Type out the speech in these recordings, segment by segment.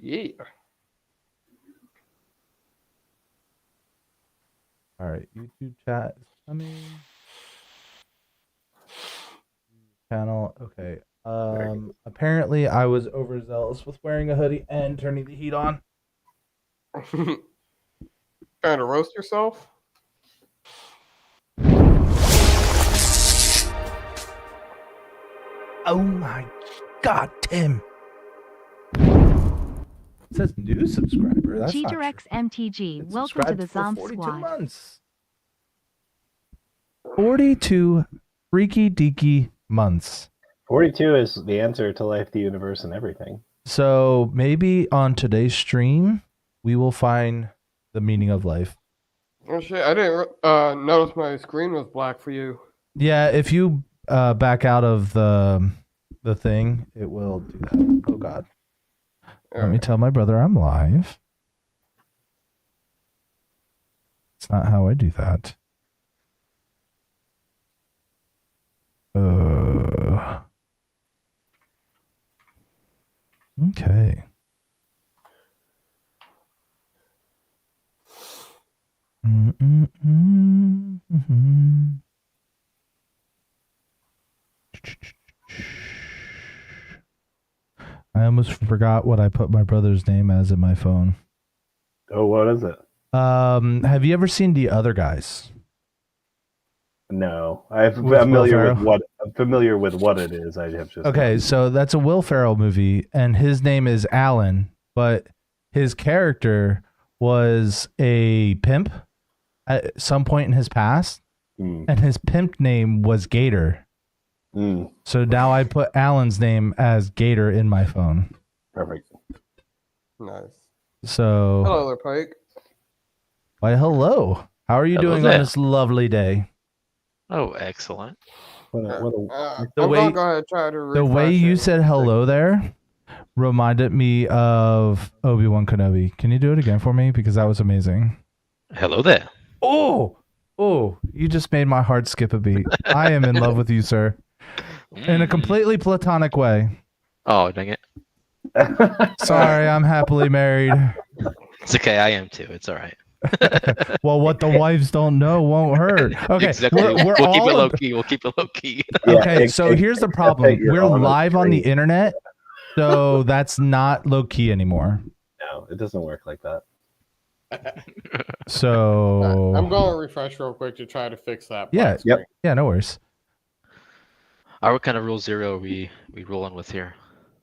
Yeah. All right, YouTube chat is coming. Channel. Okay. Apparently I was overzealous with wearing a hoodie and turning the heat on. Trying to roast yourself? Oh my God, Tim. It says new subscriber. That's not true. GTRX welcome to the Zomb 42 Squad. months. 42 freaky deaky months. 42 is the answer to life, the universe, and everything. So maybe on today's stream, we will find the meaning of life. Oh shit! I didn't notice my screen was black for you. Yeah, if you back out of the thing, it will do that. Oh God. Let me tell my brother I'm live. It's not how I do that. Okay. I almost forgot what I put my brother's name as in my phone. Oh, what is it? Have you ever seen The Other Guys? No, I'm familiar with what it is. I have just okay. So that's a Will Ferrell movie, and his name is Alan, but his character was a pimp at some point in his past, and his pimp name was Gator. So now I put Alan's name as Gator in my phone. Perfect. Nice. So hello there, Pike. Why, hello. How are you doing on this lovely day? Oh, excellent. The way you said hello there reminded me of Obi-Wan Kenobi. Can you do it again for me? Because that was amazing. Hello there. Oh, you just made my heart skip a beat. I am in love with you, sir. In a completely platonic way. Oh, dang it. Sorry, I'm happily married. It's okay, I am too. It's all right. Well, what the wives don't know won't hurt. Okay, exactly. we'll keep it low key. We'll keep it low key. Okay, so here's the problem. We're live on the internet, so that's not low key anymore. No, it doesn't work like that. So I'm going to refresh real quick to try to fix that. Yeah, yeah, no worries. What kind of rule zero are we rolling with here?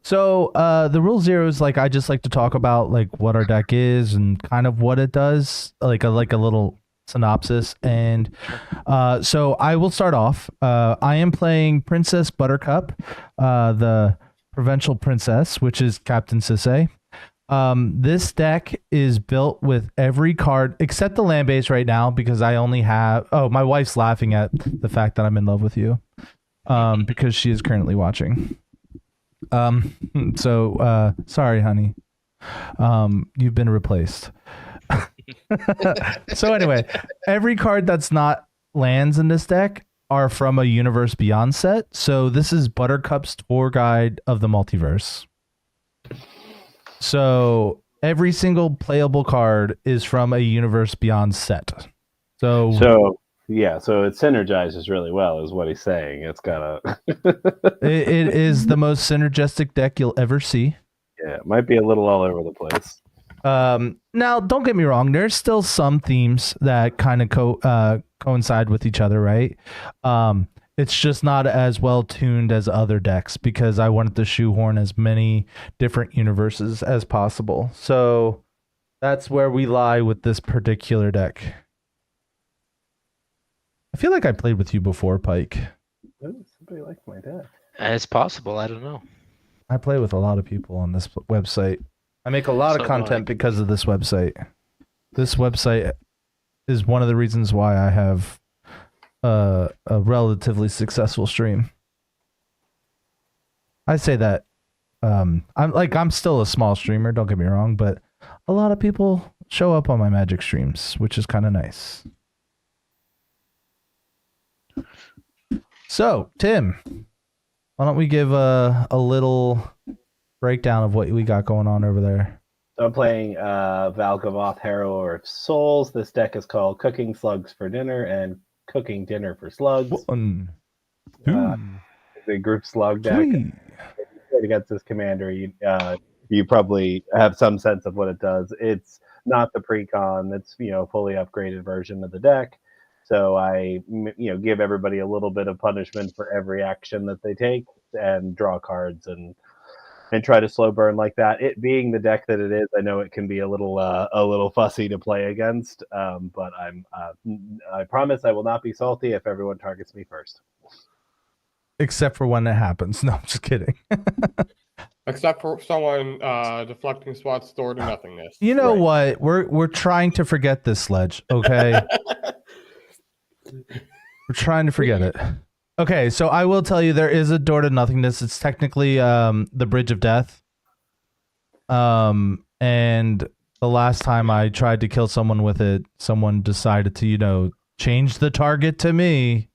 So the rule zero is like I just like to talk about like what our deck is and kind of what it does, like a little synopsis. And so I will start off. I am playing Princess Buttercup, the Provincial Princess, which is Captain Sisay. This deck is built with every card except the land base right now because I only have. Oh, my wife's laughing at the fact that I'm in love with you, because she is currently watching. So sorry, honey. You've been replaced. So anyway, every card that's not lands in this deck are from a Universe Beyond set. So this is Buttercup's tour guide of the multiverse. So every single playable card is from a Universe Beyond set. So yeah, so it synergizes really well, is what he's saying. It's got a. it is the most synergistic deck you'll ever see. Yeah, it might be a little all over the place. Now, don't get me wrong. There's still some themes that kind of coincide with each other, right? It's just not as well tuned as other decks because I wanted to shoehorn as many different universes as possible. So that's where we lie with this particular deck. I feel like I played with you before, Pike. Somebody likes my deck. It's possible. I don't know. I play with a lot of people on this website. I make a lot of content because of this website. This website is one of the reasons why I have a relatively successful stream. I say that I'm still a small streamer, don't get me wrong, but a lot of people show up on my Magic streams, which is kind of nice. So, Tim, why don't we give a little breakdown of what we got going on over there? So I'm playing Valgavoth, Harrower of Souls. This deck is called Cooking Slugs for Dinner and Cooking Dinner for Slugs. 1, Uh, 2, it's a group slug deck. 3. If you played against this commander, you probably have some sense of what it does. It's not the precon. It's fully upgraded version of the deck. So I give everybody a little bit of punishment for every action that they take and draw cards and try to slow burn like that. It being the deck that it is, I know it can be a little fussy to play against. But I promise I will not be salty if everyone targets me first. Except for when it happens. No, I'm just kidding. Except for someone deflecting spots store to nothingness. You know Right. what? We're trying to forget this, Sledge. Okay. We're trying to forget it. Okay, so I will tell you there is a door to nothingness. It's technically the Bridge of Death. And the last time I tried to kill someone with it, someone decided to, change the target to me.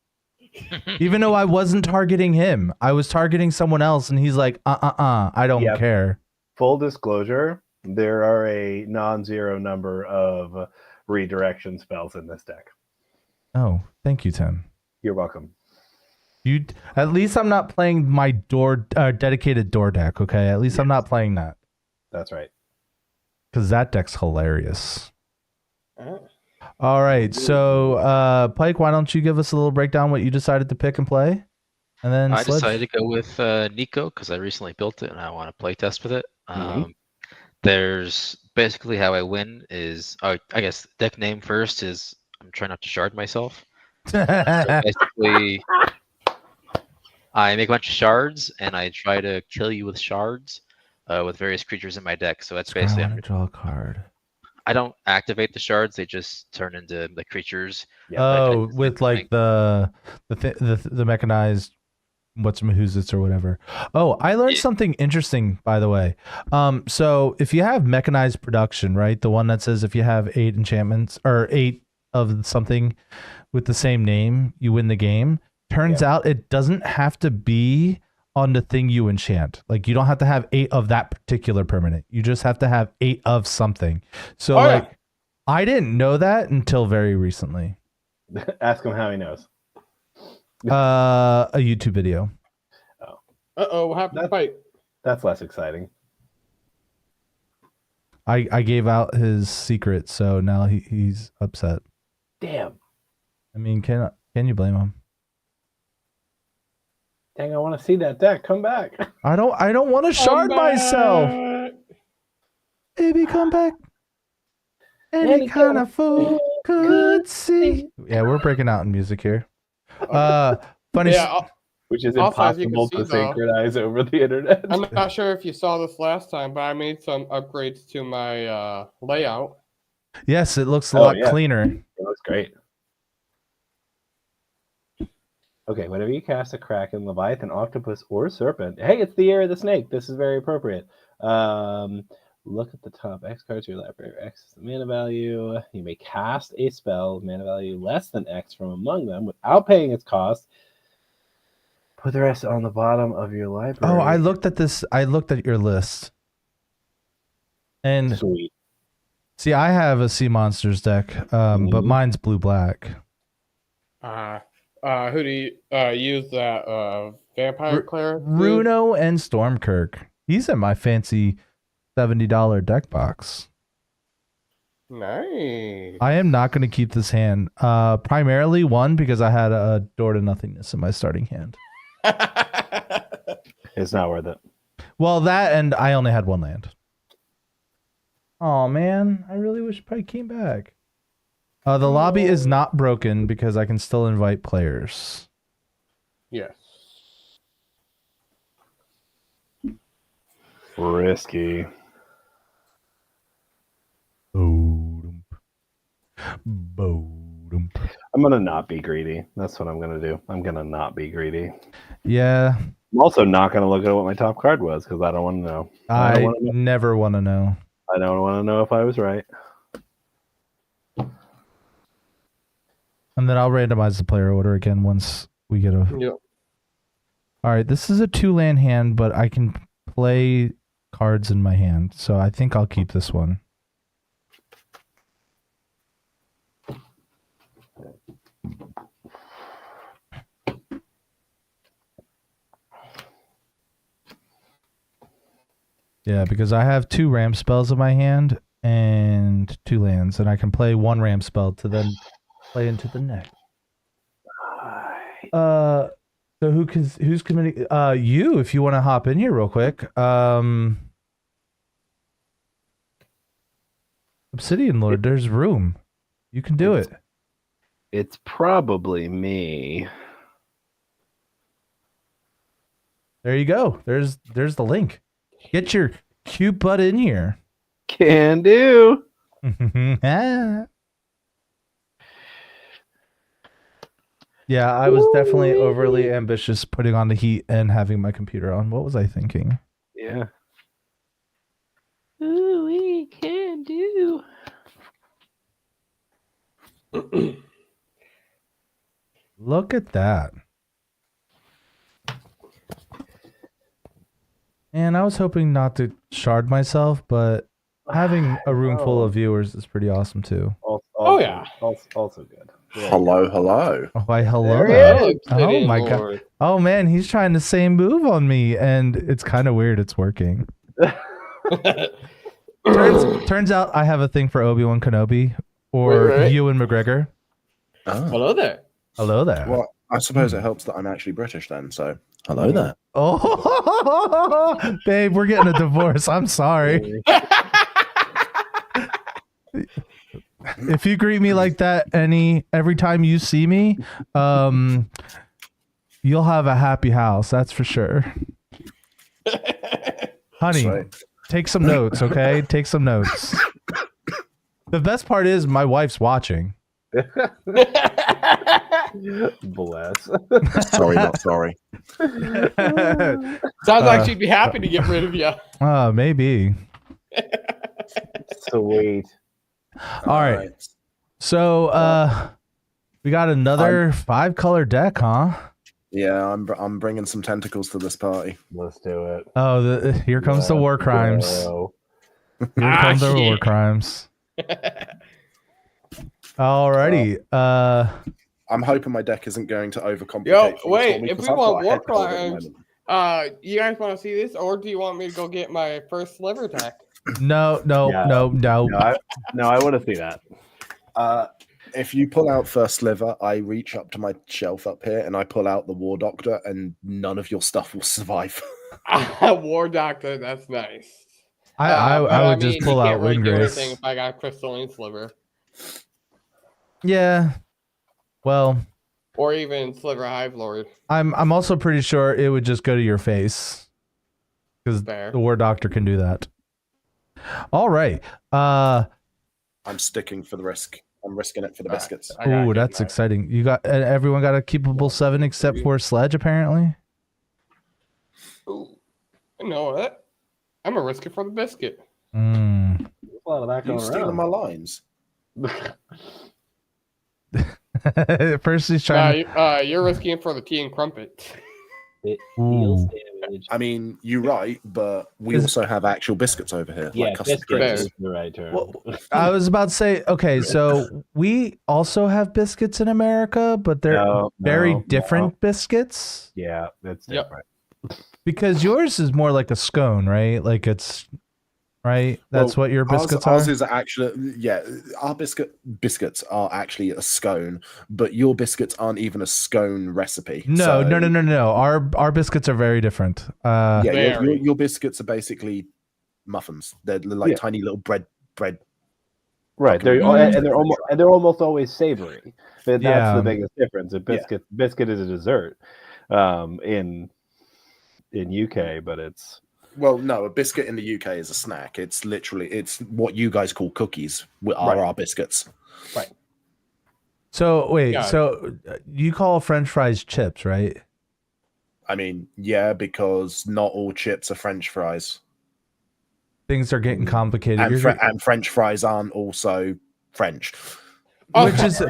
Even though I wasn't targeting him. I was targeting someone else, and he's like, I don't care. Full disclosure, there are a non-zero number of redirection spells in this deck. Oh, thank you, Tim. You're welcome. At least I'm not playing my dedicated door deck, okay? At least I'm not playing that. That's right. Because that deck's hilarious. Uh, All right, so Pike, why don't you give us a little breakdown what you decided to pick and play? And then I Sledge? decided to go with Nico because I recently built it and I want to play test with it. Mhm. There's basically how I win is, I guess deck name first is I'm trying not to shard myself. So basically, I make a bunch of shards and I try to kill you with shards with various creatures in my deck. So that's I basically want to draw a card. I don't activate the shards; they just turn into the creatures. Yeah, Oh, with like the mechanized who's or whatever. Oh, I learned something interesting, by the way. So if you have mechanized production, right, the one that says if you have 8 enchantments or 8 of something with the same name, you win the game. Turns out it doesn't have to be on the thing you enchant. Like you don't have to have 8 of that particular permanent. You just have to have 8 of something. So I didn't know that until very recently. Ask him how he knows. A YouTube video. what happened to Pike? That's less exciting. I gave out his secret, so now he's upset. Damn. I mean, can you blame him? Dang, I want to see that deck. Come back. I don't want to shard myself. Baby, come back. Any kind of fool could see. Yeah, we're breaking out in music here. Funny. Which is Also, as you can impossible see, to though, synchronize over the internet. I'm not sure if you saw this last time, but I made some upgrades to my layout. Yes, it looks a lot cleaner. It looks great. Okay, whenever you cast a Kraken, Leviathan, Octopus, or Serpent, hey, it's the Year of the Snake. This is very appropriate. Look at the top X cards of your library. X is the mana value. You may cast a spell, mana value less than X from among them without paying its cost. Put the rest on the bottom of your library. Oh, I looked at this. I looked at your list. And sweet. See, I have a Sea Monsters deck, but mine's blue-black. Who do you use that vampire cleric? Runo and Stormkirk. He's in my fancy $70 deck box. Nice. I am not going to keep this hand. Primarily, one, because I had a door to nothingness in my starting hand. It's not worth it. Well, that and I only had 1 land. Oh man, I really wish Pike came back. The lobby is not broken because I can still invite players. Yes. Risky. Boom. I'm going to not be greedy. That's what I'm going to do. I'm going to not be greedy. Yeah. I'm also not going to look at what my top card was because I don't want to know. I never want to know. I don't want to know if I was right. And then I'll randomize the player order again once we get a... Yep. All right, this is a 2-land hand, but I can play cards in my hand, so I think I'll keep this one. Yeah, because I have 2 ramp spells in my hand and 2 lands, and I can play 1 ramp spell to then play into the next. So who's committing? You, if you want to hop in here real quick. Obsidian Lord, there's room. You can do it. It's probably me. There you go. There's the link. Get your cute butt in here. Can do. Yeah, I was definitely overly ambitious putting on the heat and having my computer on. What was I thinking? Yeah. Ooh, we can do. Look at that. And I was hoping not to shard myself, but having a room full of viewers is pretty awesome too. Yeah. Also good. Yeah. Hello. Oh, why hello There there. he is. Oh my god. Oh man, he's trying the same move on me, and it's kind of weird it's working. Turns out I have a thing for Obi-Wan Kenobi or Right. Ewan McGregor. Oh. Hello there. Hello there. Well, I suppose it helps that I'm actually British then, so hello there. Oh, babe, we're getting a divorce. I'm sorry. If you greet me like that every time you see me, you'll have a happy house, that's for sure. Honey, Right. take some notes, okay? Take some notes. The best part is my wife's watching. Bless. Sorry, not sorry. Sounds like she'd be happy to get rid of you. Maybe. Sweet. All right. So, we got another 5-color deck, huh? Yeah, I'm bringing some tentacles to this party. Let's do it. Oh, here comes the war crimes. Go. Here comes the war shit. crimes. Alrighty. I'm hoping my deck isn't going to overcomplicate. Yo, things for wait, me, if 'cause we I've want got a war head cold at the crimes, moment. you guys want to see this, or do you want me to go get my first sliver deck? No. No, I want to see that. If you pull out first sliver, I reach up to my shelf up here and I pull out the War Doctor, and none of your stuff will survive. War Doctor, that's nice. I But would just mean, pull you out can't really do Windgrace. anything if I got crystalline sliver, Yeah. Well, or even sliver hive lord. I'm also pretty sure it would just go to your face because Fair. the War Doctor can do that. All right. I'm sticking for the risk. I'm risking it for the All right. biscuits. I gotta Ooh, get that's my- exciting. You got everyone got a keepable 7 except for Sledge, apparently. Ooh, you know what? I'm gonna risk it for the biscuit. Mm. A lot of that You going stealing my around. lines? First, he's trying. You're risking it for the tea and crumpet. It Ooh. deals damage. I mean, you're right, but we Is- also have actual biscuits over here. Yeah, like custard biscuits creams. is the right term. Well, I was about to say, okay, so we also have biscuits in America, but they're very different biscuits. Yeah, that's Yep. different. Because yours is more like a scone, right? Like it's right. That's Well, what your biscuits ours are. is actually, yeah, our biscuits are actually a scone, but your biscuits aren't even a scone recipe. No. So, Our biscuits are very different. Yeah, Very. your biscuits are basically muffins. They're like Yeah. tiny little bread. Right. They're Mm. and they're almost always savory. That's Yeah. the biggest difference. A biscuit is a dessert in UK, but it's Well, no, a biscuit in the UK is a snack. It's what you guys call cookies. Are our biscuits? So wait, Yeah. so you call French fries chips, right? I mean, yeah, because not all chips are French fries, Things are getting complicated. and, You're- and French fries aren't also French. which is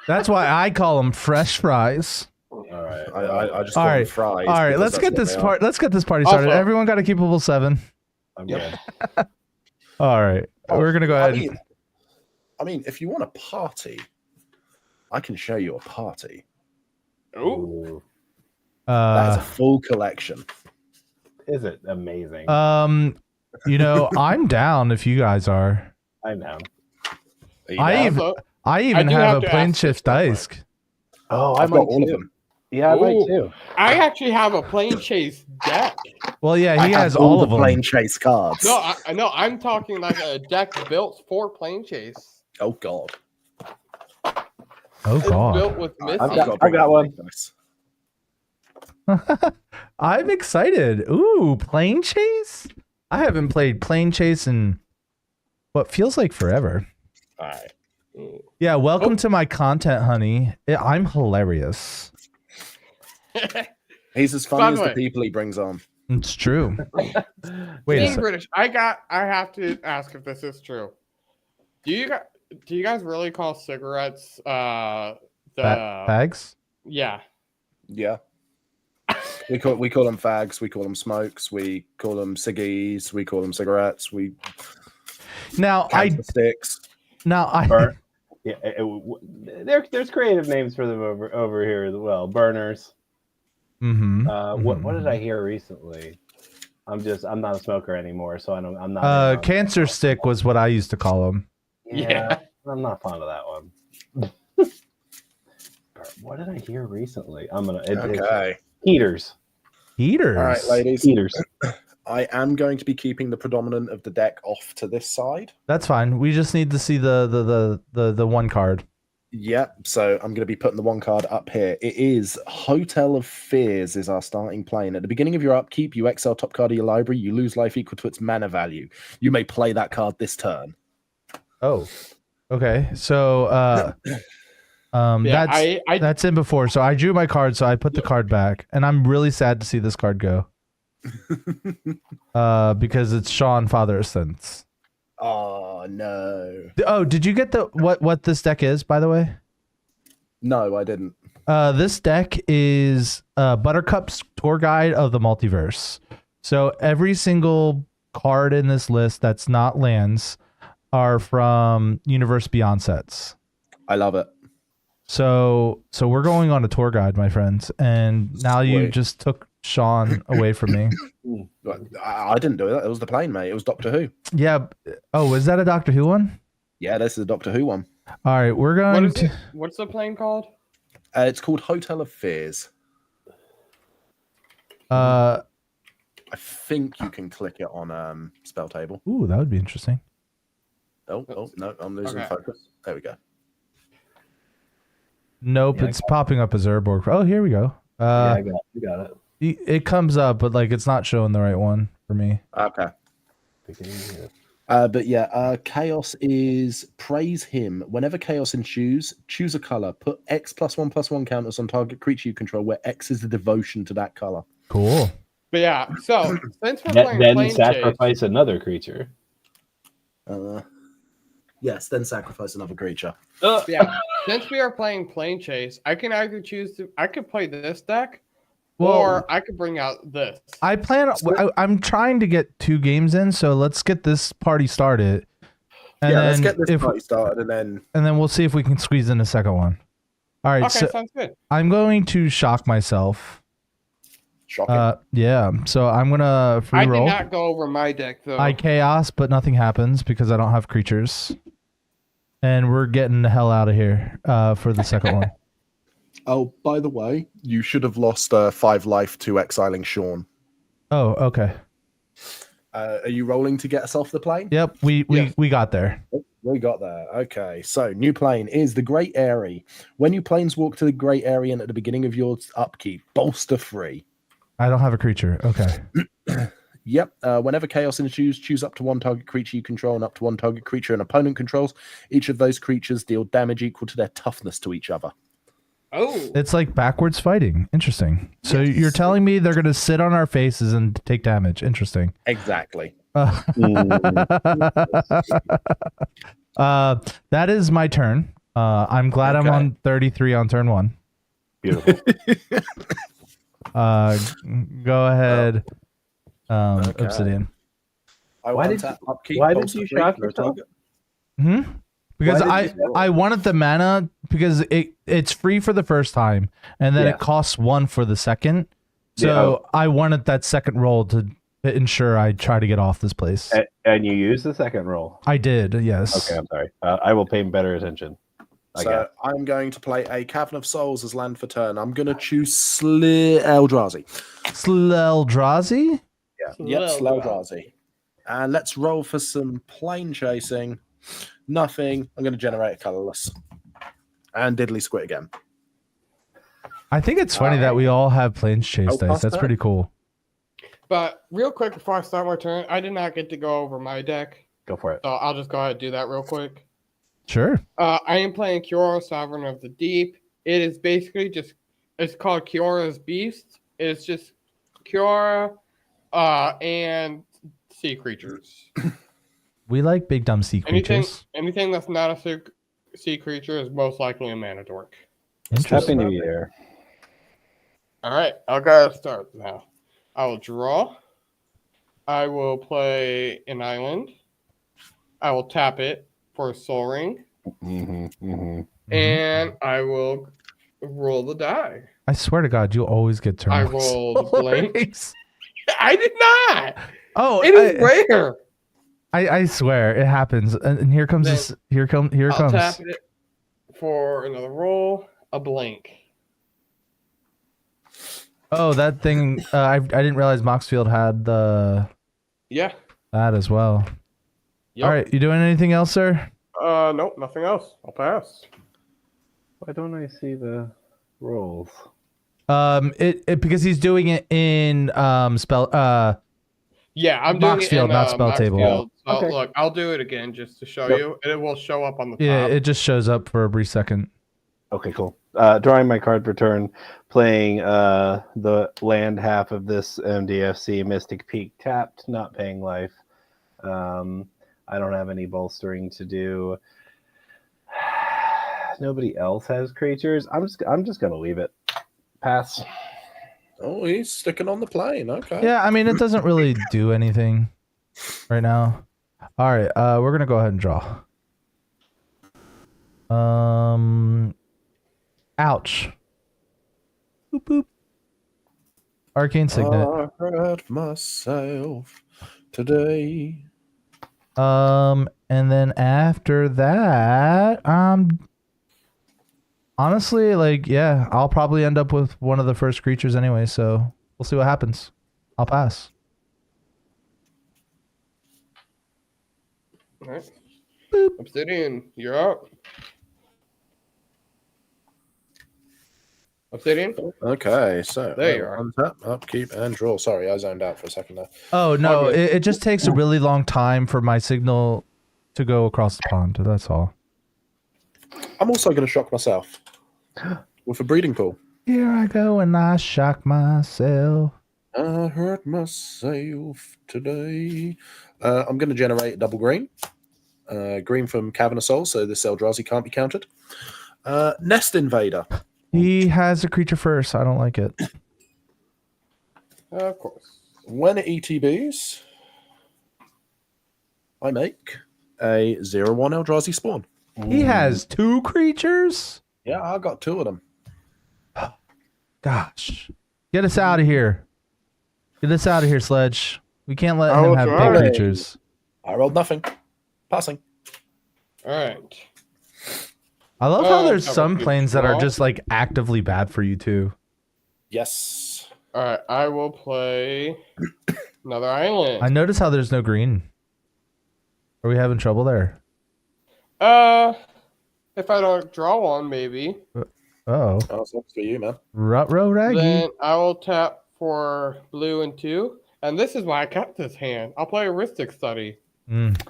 that's why I call them fresh fries. all right. I just All call them right. fries. All right, because let's that's get what this they are. part. Let's get this party started. Also- Everyone got a keepable 7. I'm Yep. good. All right, we're gonna go ahead. I mean, if you want a party, I can show you a party. Ooh. That is a full collection. Is it amazing? I'm down if you guys are. I know. Are you I down? even- Also, I even do have have a to plane ask shift this real quick. dice. Oh, I I've might got all of too. them. Yeah, I might Ooh. too. I actually have a plane chase deck. Well, yeah, I he have has all of the them. plane chase cards. No, I know. I'm talking like a deck built for plane chase. Oh god. Oh It's god. built with I've Missy. got, I got one. I'm excited. Ooh, plane chase? I haven't played plane chase in what feels like forever. All right. Yeah, welcome to my content, honey. I'm hilarious. He's as By funny the as the way- people he brings on. It's true. Wait a Being sec. British, I have to ask if this is true. Do you guys really call cigarettes Bags? yeah? Yeah. We call them fags. We call them smokes. We call them ciggies. We call them cigarettes. We Now cancer sticks. Burn. Yeah, there's creative names for them over here as well. Burners. What did I hear recently? I'm not a smoker anymore, so I'm not. Cancer stick was what I used to call them. Yeah. I'm not fond of that one. What did I hear recently? Okay. Heaters. Heaters. All right, ladies. Heaters. I am going to be keeping the predominant of the deck off to this side. That's fine. We just need to see the one card. Yep. So I'm going to be putting the one card up here. It is Hotel of Fears is our starting plane. At the beginning of your upkeep, you exile top card of your library. You lose life equal to its mana value. You may play that card this turn. Oh. Okay. So that's in before. So I drew my card, so I put the card back. And I'm really sad to see this card go. Because it's Sean Father of Sins. Oh no. Oh, did you get the what this deck is, by the way? No, I didn't. This deck is Buttercup's tour guide of the multiverse. So every single card in this list that's not lands are from Universe Beyond sets. I love it. So we're going on a tour guide, my friends, and now you just took Sean away from me. I didn't do it. It was the plane, mate. It was Doctor Who. Yeah. Oh, is that a Doctor Who one? Yeah, this is a Doctor Who one. All right, we're going to. What's the plane called? It's called Hotel of Fears. I think you can click it on spell table. Ooh, that would be interesting. Oh no, I'm losing focus. There we go. Nope, Yeah, it's popping up as Urborg. Oh, here we go. Yeah, you got it. It comes up, but like it's not showing the right one for me. Okay. But yeah, Chaos is praise him. Whenever Chaos ensues, choose a color. Put X +1/+1 counters on target creature you control, where X is the devotion to that color. Cool. But yeah, so since we're playing Then plane sacrifice chase, another creature. Yes, then sacrifice another creature. yeah, since we are playing plane chase, I can either choose to. I could play this deck, Well, or I could bring out this. I'm trying to get 2 games in, so let's get this party started. And let's then get this party started, and then we'll see if we can squeeze in a second one. All right, Okay, so sounds good. I'm going to shock myself. shocking. Yeah, so I'm gonna free I did roll. not go over my deck though. I chaos, but nothing happens because I don't have creatures. And we're getting the hell out of here for the second one. Oh, by the way, you should have lost 5 life to exiling Sean. Oh, okay. Are you rolling to get us off the plane? Yep, we got there. We got there. Okay, so new plane is the Great Area. When you planeswalk to the Great Area at the beginning of your upkeep, bolster free. I don't have a creature. Okay. Yep. Whenever Chaos ensues, choose up to 1 target creature you control and up to 1 target creature an opponent controls. Each of those creatures deal damage equal to their toughness to each other. Oh, It's like backwards fighting. Interesting. So you're telling me they're going to sit on our faces and take damage. Interesting. Exactly. That is my turn. I'm glad I'm on 33 on turn 1. Beautiful. Go ahead. Obsidian. I will Why did untap, upkeep, why did bolster you free shock for a yourself? target. Because Why did you I wanted the mana because it's free for the first time and then Yeah. it costs 1 for the second. So I wanted that second roll to ensure I try to get off this place. And you use the second roll. I did, yes. Okay, I'm sorry. I will pay better attention. I So guess. I'm going to play a Cavern of Souls as land for turn. I'm going to choose Eldrazi. Sleldrazi? Yeah. Yep, Eldrazi. And let's roll for some plane chasing. Nothing. I'm going to generate a colorless. And Diddly Squid again. I think it's funny that we all have planes chase Oh, dice. pass That's that. pretty cool. But real quick before I start my turn, I did not get to go over my deck, Go for it. so I'll just go ahead and do that real quick. Sure. I am playing Kiora, Sovereign of the Deep. It is basically just, it's called Kiora's Beast. It's just Kiora and sea creatures. We like big dumb sea Anything, creatures. anything that's not a sea creature is most likely a mana dork. Happy Interesting. New Year. All right, I'll go start now. I will draw. I will play an island. I will tap it for a Soul Ring, and I will roll the die. I swear to God, you always get turn. I one rolled Soul blank. Rings. I did not. Oh, It is rare. I swear it happens. And here comes Then this. Here it I'll comes. tap it for another roll. A blank. Oh, that thing. I didn't realize Moxfield had Yeah. that as well. Yep. All right, you doing anything else, sir? Nope, nothing else. I'll pass. Why don't I see the rolls? It because he's doing it in spell. Yeah, I'm doing Moxfield, it in, not spell table. Moxfield. So Okay. look, I'll do it again just to show Yep. you. It will show up on the top. Yeah, it just shows up for a brief second. Okay, cool. Drawing my card for turn, playing the land half of this MDFC Mystic Peak tapped, not paying life. I don't have any bolstering to do. Nobody else has creatures. I'm just gonna leave it. Pass. Oh, he's sticking on the plane. Okay. Yeah, I mean it doesn't really do anything right now. All right, we're gonna go ahead and draw. Ouch. Boop boop. Arcane Signet. I hurt myself today. And then after that, honestly, like, yeah, I'll probably end up with one of the first creatures anyway, so we'll see what happens. I'll pass. All right. Obsidian, you're up. Obsidian? Okay, so There you are. untap, upkeep, and draw. Sorry, I zoned out for a second there. Oh, no, Okay. it just takes a really long time for my signal to go across the pond. That's all. I'm also going to shock myself with a breeding pool. Here I go and I shock myself. I hurt myself today. I'm going to generate a double green. Green from Cavern of Souls, so this Eldrazi can't be countered. Nest Invader. He has a creature first. I don't like it. Of course. When it ETBs, I make a 0/1 Eldrazi spawn. He has 2 creatures? Yeah, I got 2 of them. Gosh. Get us out of here. Get us out of here, Sledge. We can't let Oh, him have sorry. big creatures. I rolled nothing. Passing. All right. I love how Oh, there's that some would be planes that are cool. just like actively bad for you too. Yes. All right. I will play another island. I notice how there's no green. Are we having trouble there? If I don't draw one, maybe. Oh. Oh, that's for you, man. Rut-row raggy. Then I will tap for blue and 2. And this is why I kept this hand. I'll play Heuristic Study. Mm.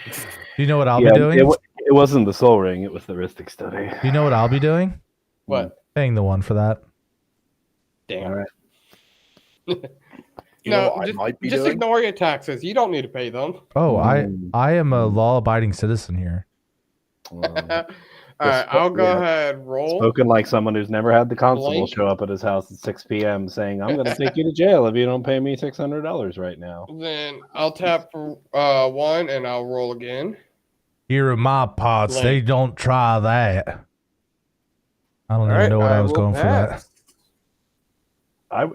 Do you know what I'll Yeah, be doing? it wasn't the Soul Ring; it was the Heuristic Study. Do you know what I'll be doing? What? Paying the 1 for that. Damn. All right. You know what I might be just doing? ignore your taxes. You don't need to pay them. Oh, Mm. I am a law-abiding citizen here. All right, I'll go Yeah. ahead. Roll. Spoken like someone who's never had the constable Blank. show up at his house at 6 p.m. saying, "I'm going to take you to jail if you don't pay me $600 right now." Then I'll tap for 1 and I'll roll again. Here are my parts. They Blank. don't try that. I don't even know what I was going for that.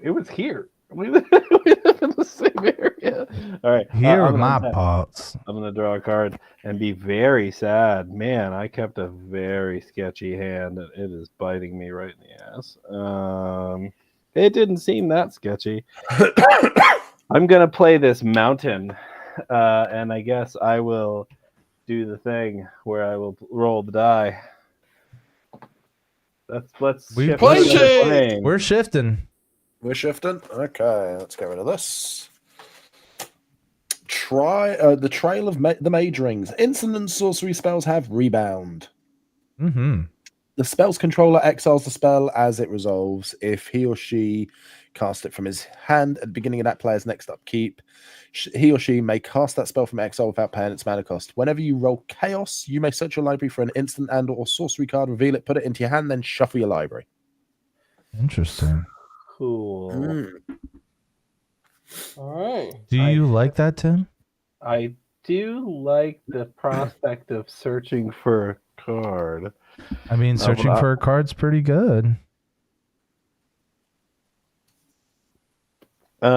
It was here. We live in the same area. All right. Here are I'm my gonna- parts. I'm going to draw a card and be very sad. Man, I kept a very sketchy hand, and it is biting me right in the ass. It didn't seem that sketchy. I'm going to play this mountain, and I guess I will do the thing where I will roll the die. Let's We shift play to the it! plane. We're shifting. We're shifting. Okay, let's get rid of this. Try the Trail of the Mage Rings. Instant and sorcery spells have rebound. Mm-hmm. The spell's controller exiles the spell as it resolves. If he or she cast it from his hand at the beginning of that player's next upkeep, he or she may cast that spell from exile without paying its mana cost. Whenever you roll chaos, you may search your library for an instant and/or sorcery card, reveal it, put it into your hand, then shuffle your library. Interesting. Cool. All right. Do you like that, Tim? I do like the prospect of searching for a card. I mean, searching for a card's pretty good. You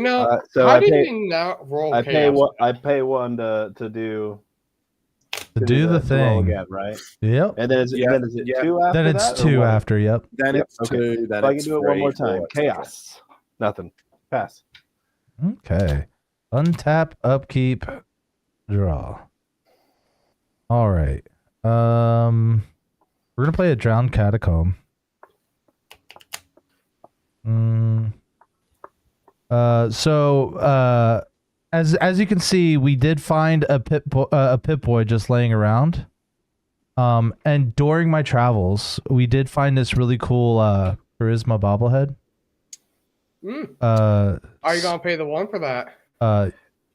know, So how I did pay- we not roll I pay chaos? what I pay one to do To do the to roll thing. again, right? Yep. And then is Yeah, it yeah. 2 after Then it's that, or 2 one? after. Yep. Then Yep, it's okay. 2. Then So I can it's do it one more 3, time. 4, etc. Chaos. Nothing. Pass. Okay. Untap, upkeep, draw. All right. We're gonna play a drowned catacomb. As you can see, we did find a Pip-Boy just laying around. And during my travels, we did find this really cool charisma bobblehead. Are you gonna pay the 1 for that?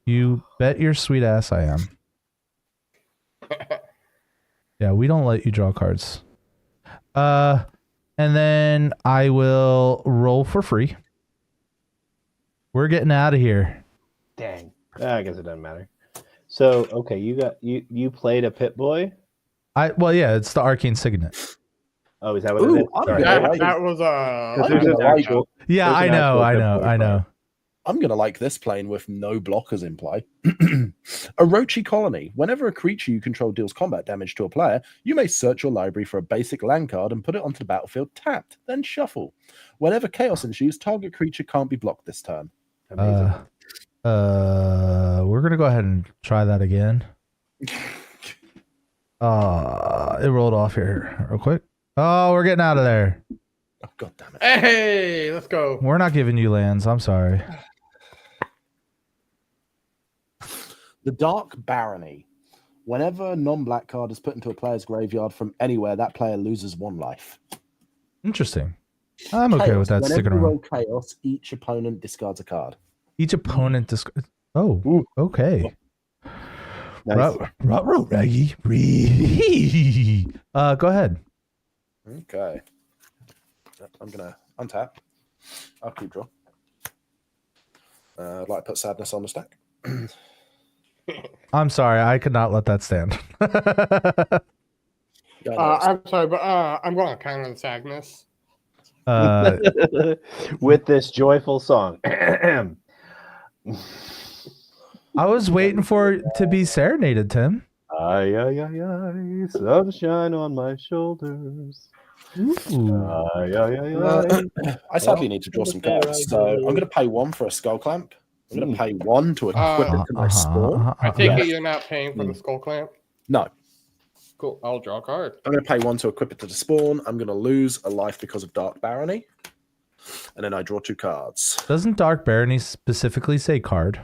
You bet your sweet ass I am. Yeah, we don't let you draw cards. And then I will roll for free. We're getting out of here. Dang. I guess it doesn't matter. So okay, you played a Pip-Boy. Well, yeah, it's the arcane signet. Oh, is that what Ooh, it is? I'm Sorry. gonna That was Because I'm there's an gonna like actual- Yeah, There's I an know, actual I know, Pip-Boy I know. I'm going to like this plane with no blockers in play. Orochi Colony. Whenever a creature you control deals combat damage to a player, you may search your library for a basic land card and put it onto the battlefield tapped, then shuffle. Whenever chaos ensues, target creature can't be blocked this turn. Amazing. We're gonna go ahead and try that again. It rolled off here real quick. Oh, we're getting out of there. Oh, God damn it. Hey, let's go. We're not giving you lands. I'm sorry. The Dark Barony. Whenever a non-black card is put into a player's graveyard from anywhere, that player loses 1 life. Interesting. I'm okay with that Whenever sticking you around. roll chaos, each opponent discards a card. Each opponent Oh, Ooh. okay. Nice. Ruh-roh, Raggy. Go ahead. Okay. I'm going to untap. I'll keep draw. I'd like to put Sadness on the stack. I'm sorry. I could not let that stand. Yeah, I'm sorry, but I'm going to counter the sadness. With this joyful song. I was waiting for it to be serenaded, Tim. Ay, ay, ay, ay, sunshine on my shoulders. Ooh. Ay, ay, ay, ay. I sadly need to draw some cards, so I'm going to pay 1 for a skull clamp. I'm going to pay 1 to equip it to my spawn. I take it you're not paying for the skull clamp? No, Cool. I'll draw a card. I'm going to pay 1 to equip it to the spawn. I'm going to lose a life because of Dark Barony. And then I draw 2 cards. Doesn't Dark Barony specifically say card?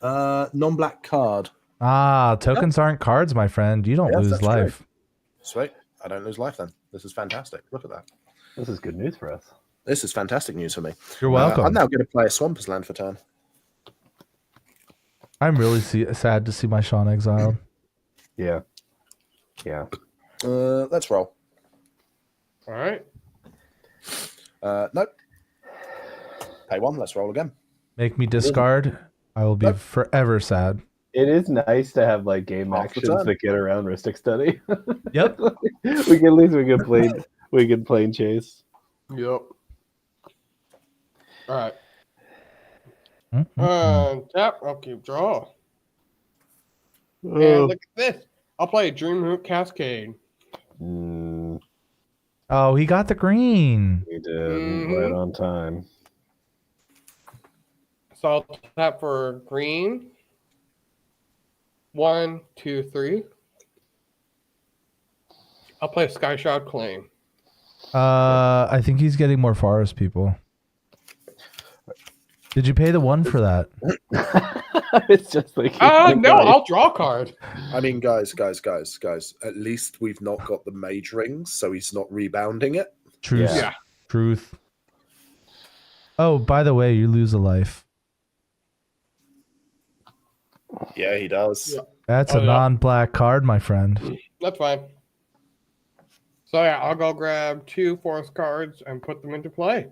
Non-black card. Tokens aren't cards, my friend. You don't Yes, lose that's life. true. Sweet. I don't lose life then. This is fantastic. Look at that. This is good news for us. This is fantastic news for me. You're welcome. I'm now going to play a Swampers Land for turn. I'm really sad to see my Sean exiled. Yeah. Yeah. Let's roll. All right. Nope. Pay 1. Let's roll again. Make me discard. I will be Nope. forever sad. It is nice to have like game Half the actions turn. that get around Ristic Study. Yep. we can plane chase. Yep. All right. Mm-mm-mm. Tap. I'll keep draw. And Oh. look at this. I'll play Dream Hoop Cascade. Oh, he got the green. We did right on time. So I'll tap for green. 1, 2, 3. I'll play Sky Shroud Claim. I think he's getting more forest people. Did you pay the 1 for that? It's just like No, I'll draw a card. I mean, guys. At least we've not got the mage rings, so he's not rebounding it. Truth. Yeah. Truth. Oh, by the way, you lose a life. Yeah, he does. Yeah. That's Oh, a yeah. non-black card, my friend. That's fine. So yeah, I'll go grab 2 forest cards and put them into play.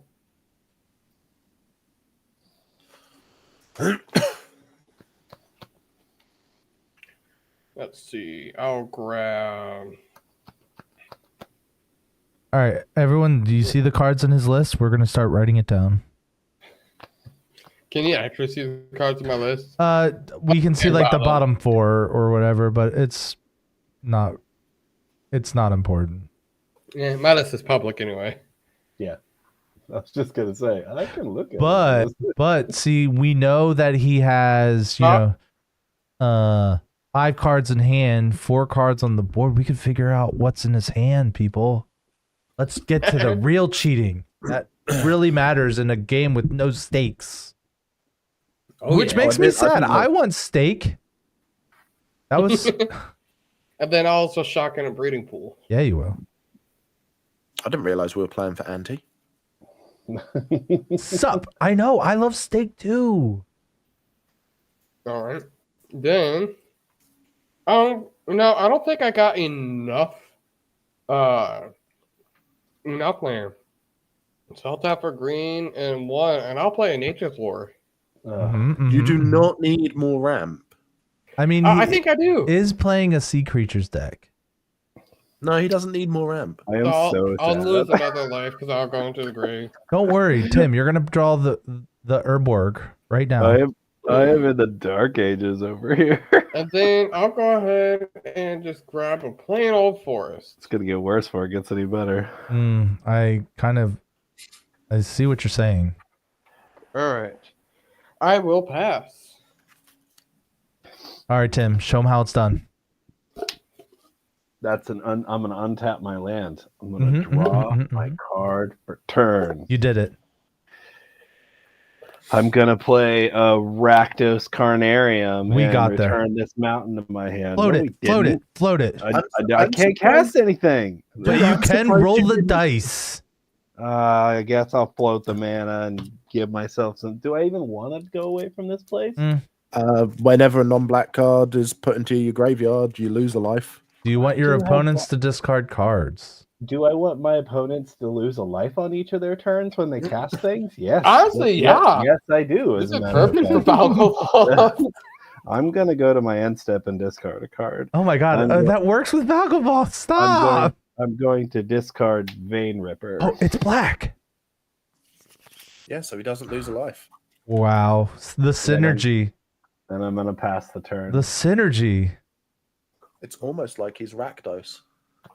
Let's see. I'll grab. All right, everyone, do you see the cards on his list? We're going to start writing it down. Can you actually see the cards on my list? We can see Okay, like the bottom. bottom 4 or whatever, but it's not important. Yeah, my list is public anyway. I was just gonna say I can look at it. But see, we know that he has, 5 cards in hand, 4 cards on the board. We can figure out what's in his hand, people. Let's get to the real cheating. That really matters in a game with no stakes. Which makes me sad. I want stake. That was And then also shotgun a breeding pool. Yeah, you will. I didn't realize we were playing for Anti. Sup. I know. I love steak too. All right. Then, no, I don't think I got enough land. So I'll tap for green and 1, and I'll play a Nature's Lore. You do not need more ramp. I mean, I think I do. is playing a sea creatures deck. No, he doesn't need more ramp. I am So I'll sad. lose another life because I'll go into the grave. Don't worry, Tim. You're gonna draw the Urborg right now. I am in the dark ages over here. And then I'll go ahead and just grab a plain old forest. It's gonna get worse before it gets any better. I see what you're saying. All right. I will pass. All right, Tim. Show him how it's done. That's I'm gonna untap my land. I'm gonna draw my card for turn. You did it. I'm gonna play a Rakdos Carnarium. We and got there. return this mountain to my hand. Float No, it. we Float it. didn't. Float it. I can't cast anything. But you can roll the dice. I guess I'll float the mana and give myself some. Do I even want to go away from this place? Whenever a non-black card is put into your graveyard, you lose a life. Do you want your Do I opponents to discard cards? Do I want my opponents to lose a life on each of their turns when they cast things? Yes. Honestly, yeah. Yes, I do. This As is a matter of perfect for fact. Valkyrie. I'm gonna go to my end step and discard a card. Oh my god, that works with Valkaball. Stop. I'm going to discard Vein Ripper. Oh, it's black. Yeah, so he doesn't lose a life. Wow, the synergy. And I'm gonna pass the turn. The synergy. It's almost like he's Rakdos.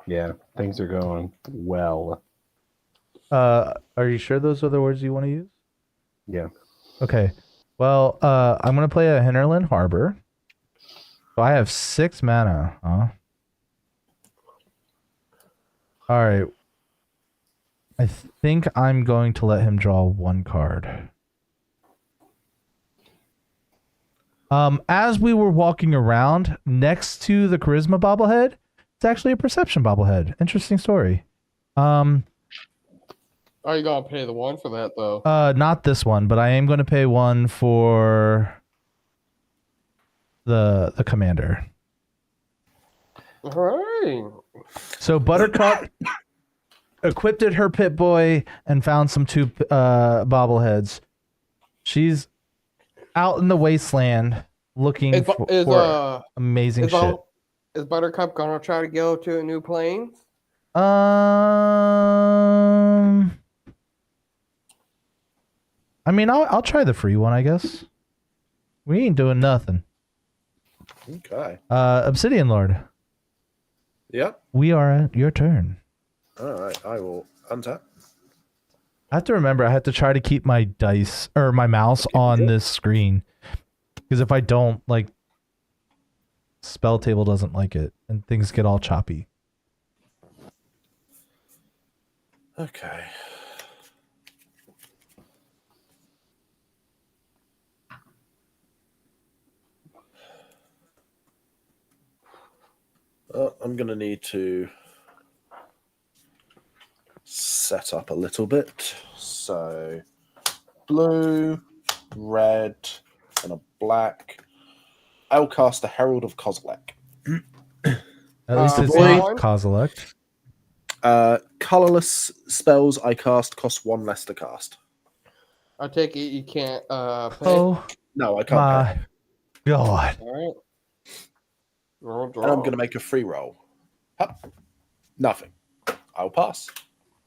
Yeah, things are going well. Are you sure those are the words you want to use? Yeah. Okay. Well, I'm gonna play a Hinterland Harbor. So I have 6 mana, huh? All right. I think I'm going to let him draw 1 card. As we were walking around next to the Charisma bobblehead, it's actually a Perception bobblehead. Interesting story. Are you gonna pay the 1 for that though? Not this one, but I am going to pay 1 for the commander. All right. So Buttercup equipped her Pit Boy and found some two bobbleheads. She's out in the wasteland looking for amazing shit. Is Buttercup gonna try to go to a new plane? I mean, I'll try the free one, I guess. We ain't doing nothing. Okay. Obsidian Lord. Yep. We are at your turn. All right. I will untap. I have to remember I have to try to keep my dice or my mouse on this screen. Because if I don't, like, spell table doesn't like it and things get all choppy. Okay. I'm going to need to set up a little bit. So, blue, red, and a black. I'll cast a Herald of Kozilek. At least it's boy. not Kozilek. Colorless spells I cast cost 1 less to cast. I take it you can't pay. Oh No, I can't. my god. All right. Roll And I'm going to make a free roll. Hup. Nothing. I'll pass.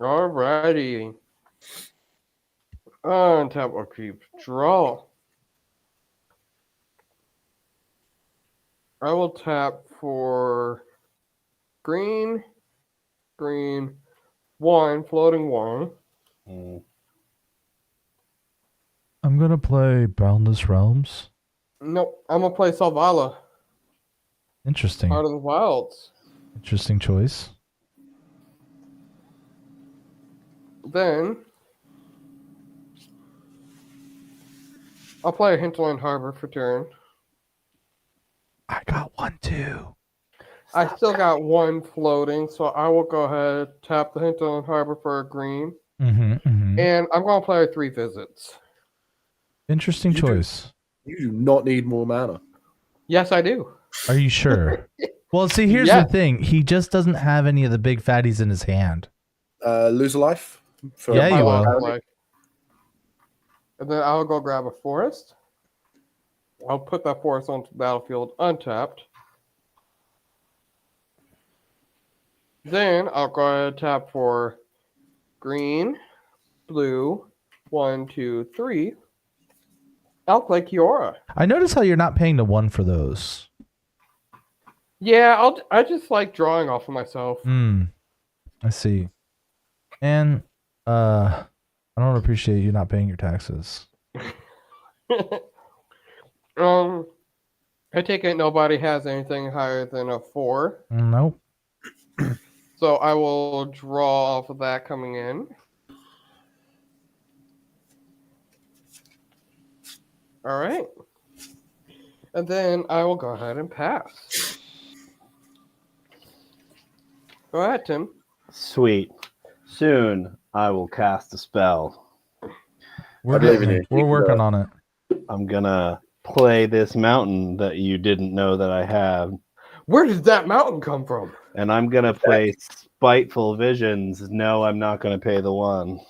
Alrighty. Untap upkeep. Draw. I will tap for green, 1, floating 1. I'm gonna play Boundless Realms. Nope, I'm gonna play Selvala, Interesting. Heart of the Wilds. Interesting choice. Then I'll play Hinterland Harbor for turn. I got one too. I still got 1 floating, so I will go ahead tap the Hinterland Harbor for a green, and I'm gonna play 3 visits. Interesting You do. choice. You do not need more mana. Yes, I do. Are you sure? Well, see, here's Yeah. the thing. He just doesn't have any of the big fatties in his hand. Lose a life? For Yeah, My you last will. play. And then I'll go grab a forest. I'll put that forest onto the battlefield untapped. Then I'll go ahead and tap for green, blue, 1, 2, 3. I'll play Kiora. I notice how you're not paying the 1 for those. Yeah, I just like drawing off of myself. I see. And I don't appreciate you not paying your taxes. I take it nobody has anything higher than a 4. Nope. So I will draw off of that coming in. All right. And then I will go ahead and pass. Go ahead, Tim. Sweet. Soon I will cast a spell. We're believe in you. working on it. I'm gonna play this mountain that you didn't know that I have, Where did that mountain come from? and I'm gonna play Spiteful Visions. No, I'm not gonna pay the 1.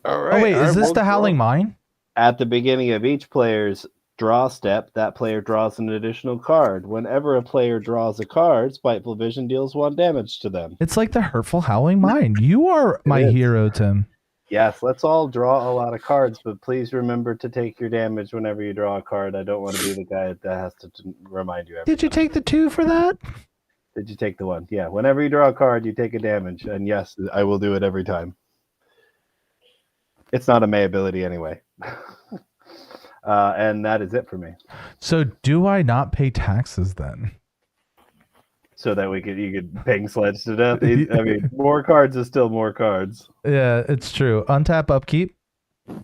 All right. Oh wait, I is this will the Howling draw. Mine? At the beginning of each player's draw step, that player draws an additional card. Whenever a player draws a card, Spiteful Vision deals 1 damage to them. It's like the Hurtful Howling Mine. You are my is. hero, Tim. Yes, let's all draw a lot of cards, but please remember to take your damage whenever you draw a card. I don't want to be the guy that has to remind you. Did you take the 2 for that? Did you take the 1? Yeah, whenever you draw a card, you take a damage. And yes, I will do it every time. It's not a May ability anyway. And that is it for me. So do I not pay taxes then? So that you could ping Sledge to death. I mean, more cards is still more cards. Yeah, it's true. Untap, upkeep. Draw.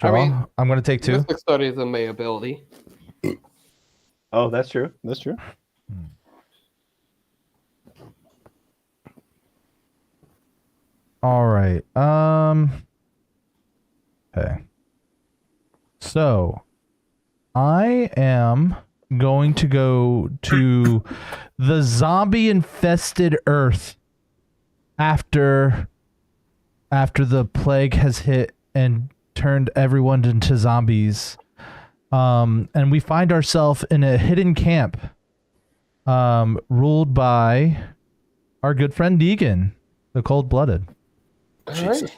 I mean, I'm going to take 2. Mystic Study is a May ability. Oh, that's true. That's true. All right. Okay. So, I am going to go to the zombie-infested Earth after the plague has hit and turned everyone into zombies. And we find ourselves in a hidden camp ruled by our good friend Negan, the cold-blooded. All Jesus. right.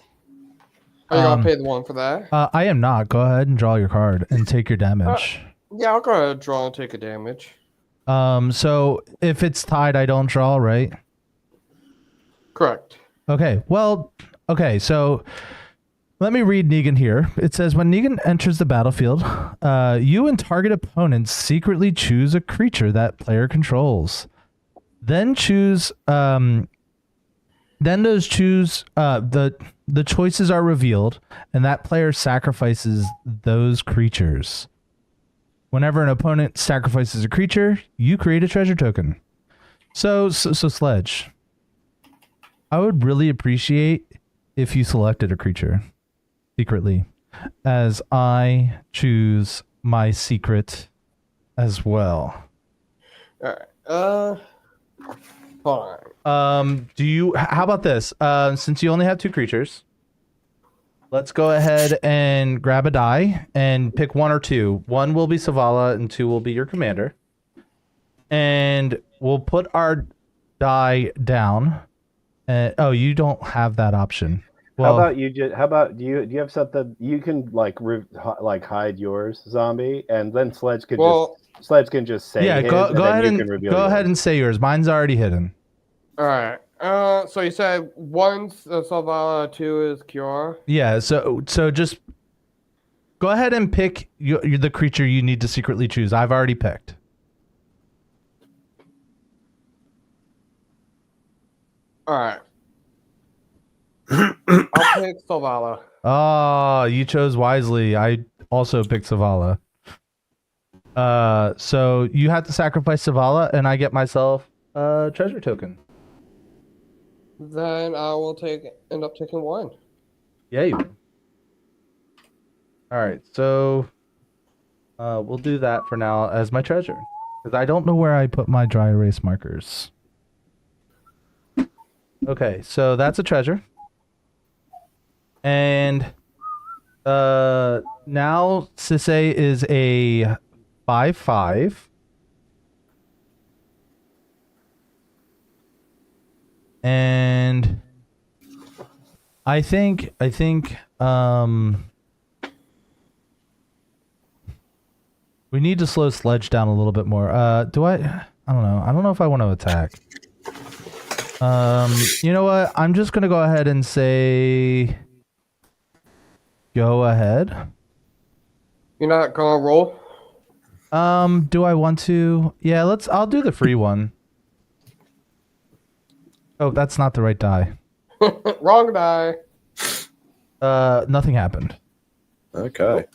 Are you gonna pay the one for that? I am not. Go ahead and draw your card and take your damage. Yeah, I'll go ahead and draw and take a damage. So if it's tied, I don't draw, right? Correct. Okay. Well, okay. So let me read Negan here. It says, when Negan enters the battlefield, you and target opponents secretly choose a creature that player controls. Then choose. Then those choose. The choices are revealed, and that player sacrifices those creatures. Whenever an opponent sacrifices a creature, you create a treasure token. So Sledge, I would really appreciate if you selected a creature secretly, as I choose my secret as well. All right. Fine. How about this? Since you only have 2 creatures, let's go ahead and grab a die and pick 1 or 2. 1 will be Savala and 2 will be your commander. And we'll put our die down. Oh, you don't have that option. Well, how about do you have something you can like hide yours, zombie, and then Sledge can just say yeah. his, Go and then ahead you and can reveal go yours. ahead and say yours. Mine's already hidden. All right. So you said 1's Savala, 2 is Cure. Yeah. So just go ahead and pick the creature you need to secretly choose. I've already picked. All right. I'll pick Savala. Oh, you chose wisely. I also picked Savala. So you have to sacrifice Savala, and I get myself a treasure token. Then I will end up taking 1. Yeah, you will. All right, so we'll do that for now as my treasure, because I don't know where I put my dry erase markers. Okay, so that's a treasure. And now Sisei is a 5/5. And I think we need to slow Sledge down a little bit more. I don't know. I don't know if I want to attack. You know what? I'm just gonna go ahead and say go ahead. You're not gonna roll? Do I want to? Yeah, I'll do the free one. Oh, that's not the right die. Wrong die. Nothing happened. Okay.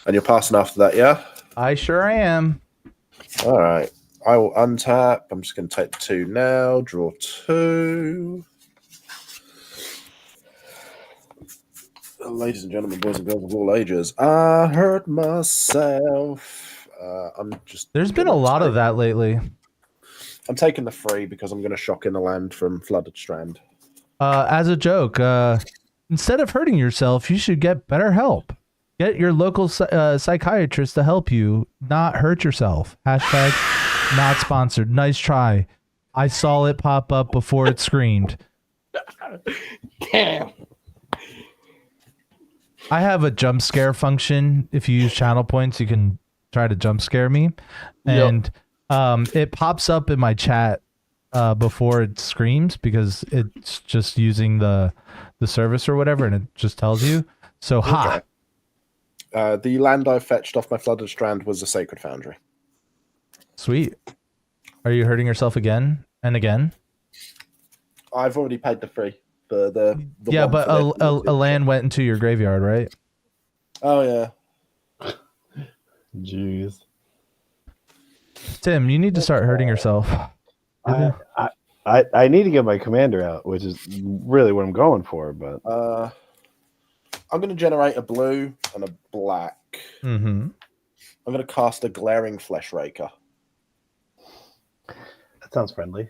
And you're passing after that, yeah? I sure am. All right. I will untap. I'm just going to take the 2 now. Draw 2. Ladies and gentlemen, boys and girls of all ages, I hurt myself. There's been a lot of that lately. I'm taking the 3 because I'm going to shock in the land from Flooded Strand. As a joke, instead of hurting yourself, you should get better help. Get your local psychiatrist to help you not hurt yourself. Hashtag not sponsored. Nice try. I saw it pop up before it screamed. Damn. I have a jump scare function. If you use channel points, you can try to jump scare me. And it pops up in my chat before it screams because it's just using the service or whatever, and it just tells you. So, ha! The land I fetched off my Flooded Strand was a Sacred Foundry. Sweet. Are you hurting yourself again and again? I've already paid the 3. The yeah, one but for a land went into your graveyard, right? Oh, yeah. Jeez. Tim, you need to start hurting yourself. I need to get my commander out, which is really what I'm going for. But I'm going to generate a blue and a black. Mm-hmm. I'm going to cast a Glaring Flesh Raker. That sounds friendly.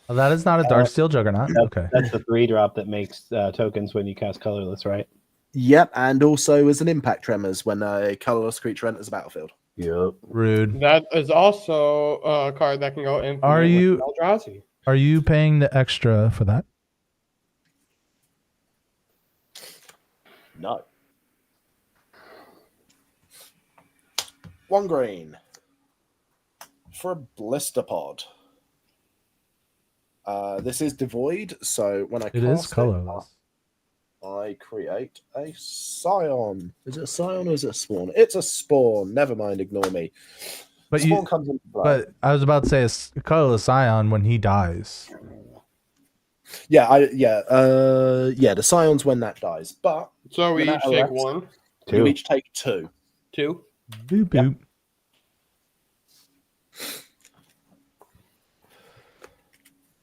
Oh, that is not a Darksteel Juggernaut. Okay. That's the 3-drop that makes tokens when you cast colorless, right? Yep, and also as an impact tremors when a colorless creature enters the battlefield. Yep. Rude. That is also a card that can go infinite Are you- with Eldrazi. Are you paying the extra for that? No. 1 green for a Blister Pod. This is devoid, so when I It cast is colorless. I create a Scion. Is it a Scion or is it a Spawn? It's a Spawn. Never mind, ignore me. But Spawn you, comes into play. but I was about to say it's a colorless Scion when he dies. The Scions when that dies. But So we When each that take elects- 1, you each take 2. 2. Boop boop.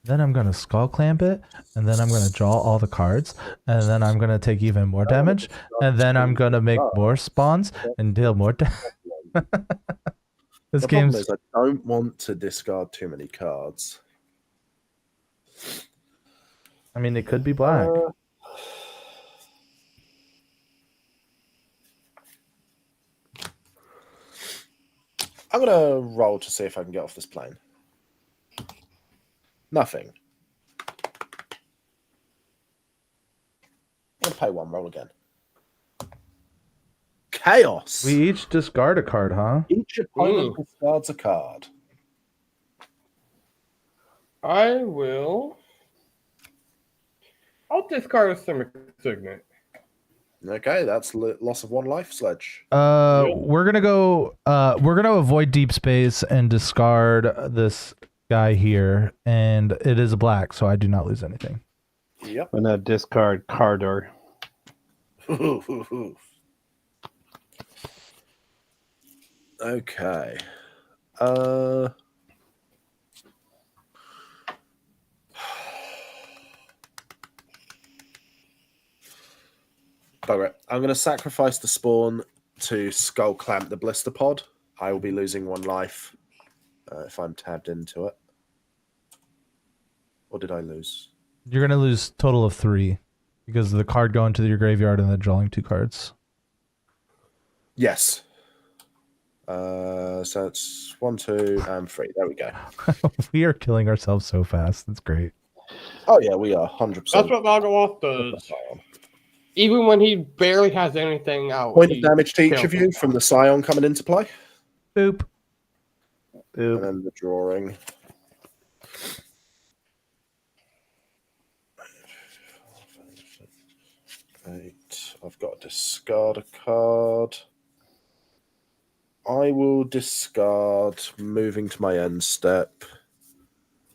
Then I'm gonna skull clamp it, and then I'm gonna draw all the cards, and then I'm gonna take even more damage, and then I'm gonna make more spawns and deal more damage. This The problem game's is I don't want to discard too many cards. I mean, it could be black. I'm gonna roll to see if I can get off this plane. Nothing. I'm gonna pay 1, roll again. Chaos. We each discard a card, huh? Each opponent discards a card. I'll discard a Simic Signet. Okay, that's loss of 1 life, Sledge. We're gonna avoid deep space and discard this guy here, and it is a black, so I do not lose anything. Yep. I'm gonna discard Cardor. Okay. Bugger it. I'm going to sacrifice the spawn to skull clamp the blister pod. I will be losing 1 life if I'm tabbed into it. Or did I lose? You're gonna lose total of 3 because of the card going to your graveyard and then drawing 2 cards. Yes. So it's 1, 2, and 3. There we go. We are killing ourselves so fast. That's great. Oh yeah, we are 100%. That's what Valgaloth does. Even when he barely has anything out. Point of he damage to each kills of you them. from the Scion coming into play. Boop. And then the drawing. Eight. I've got to discard a card. I will discard, moving to my end step,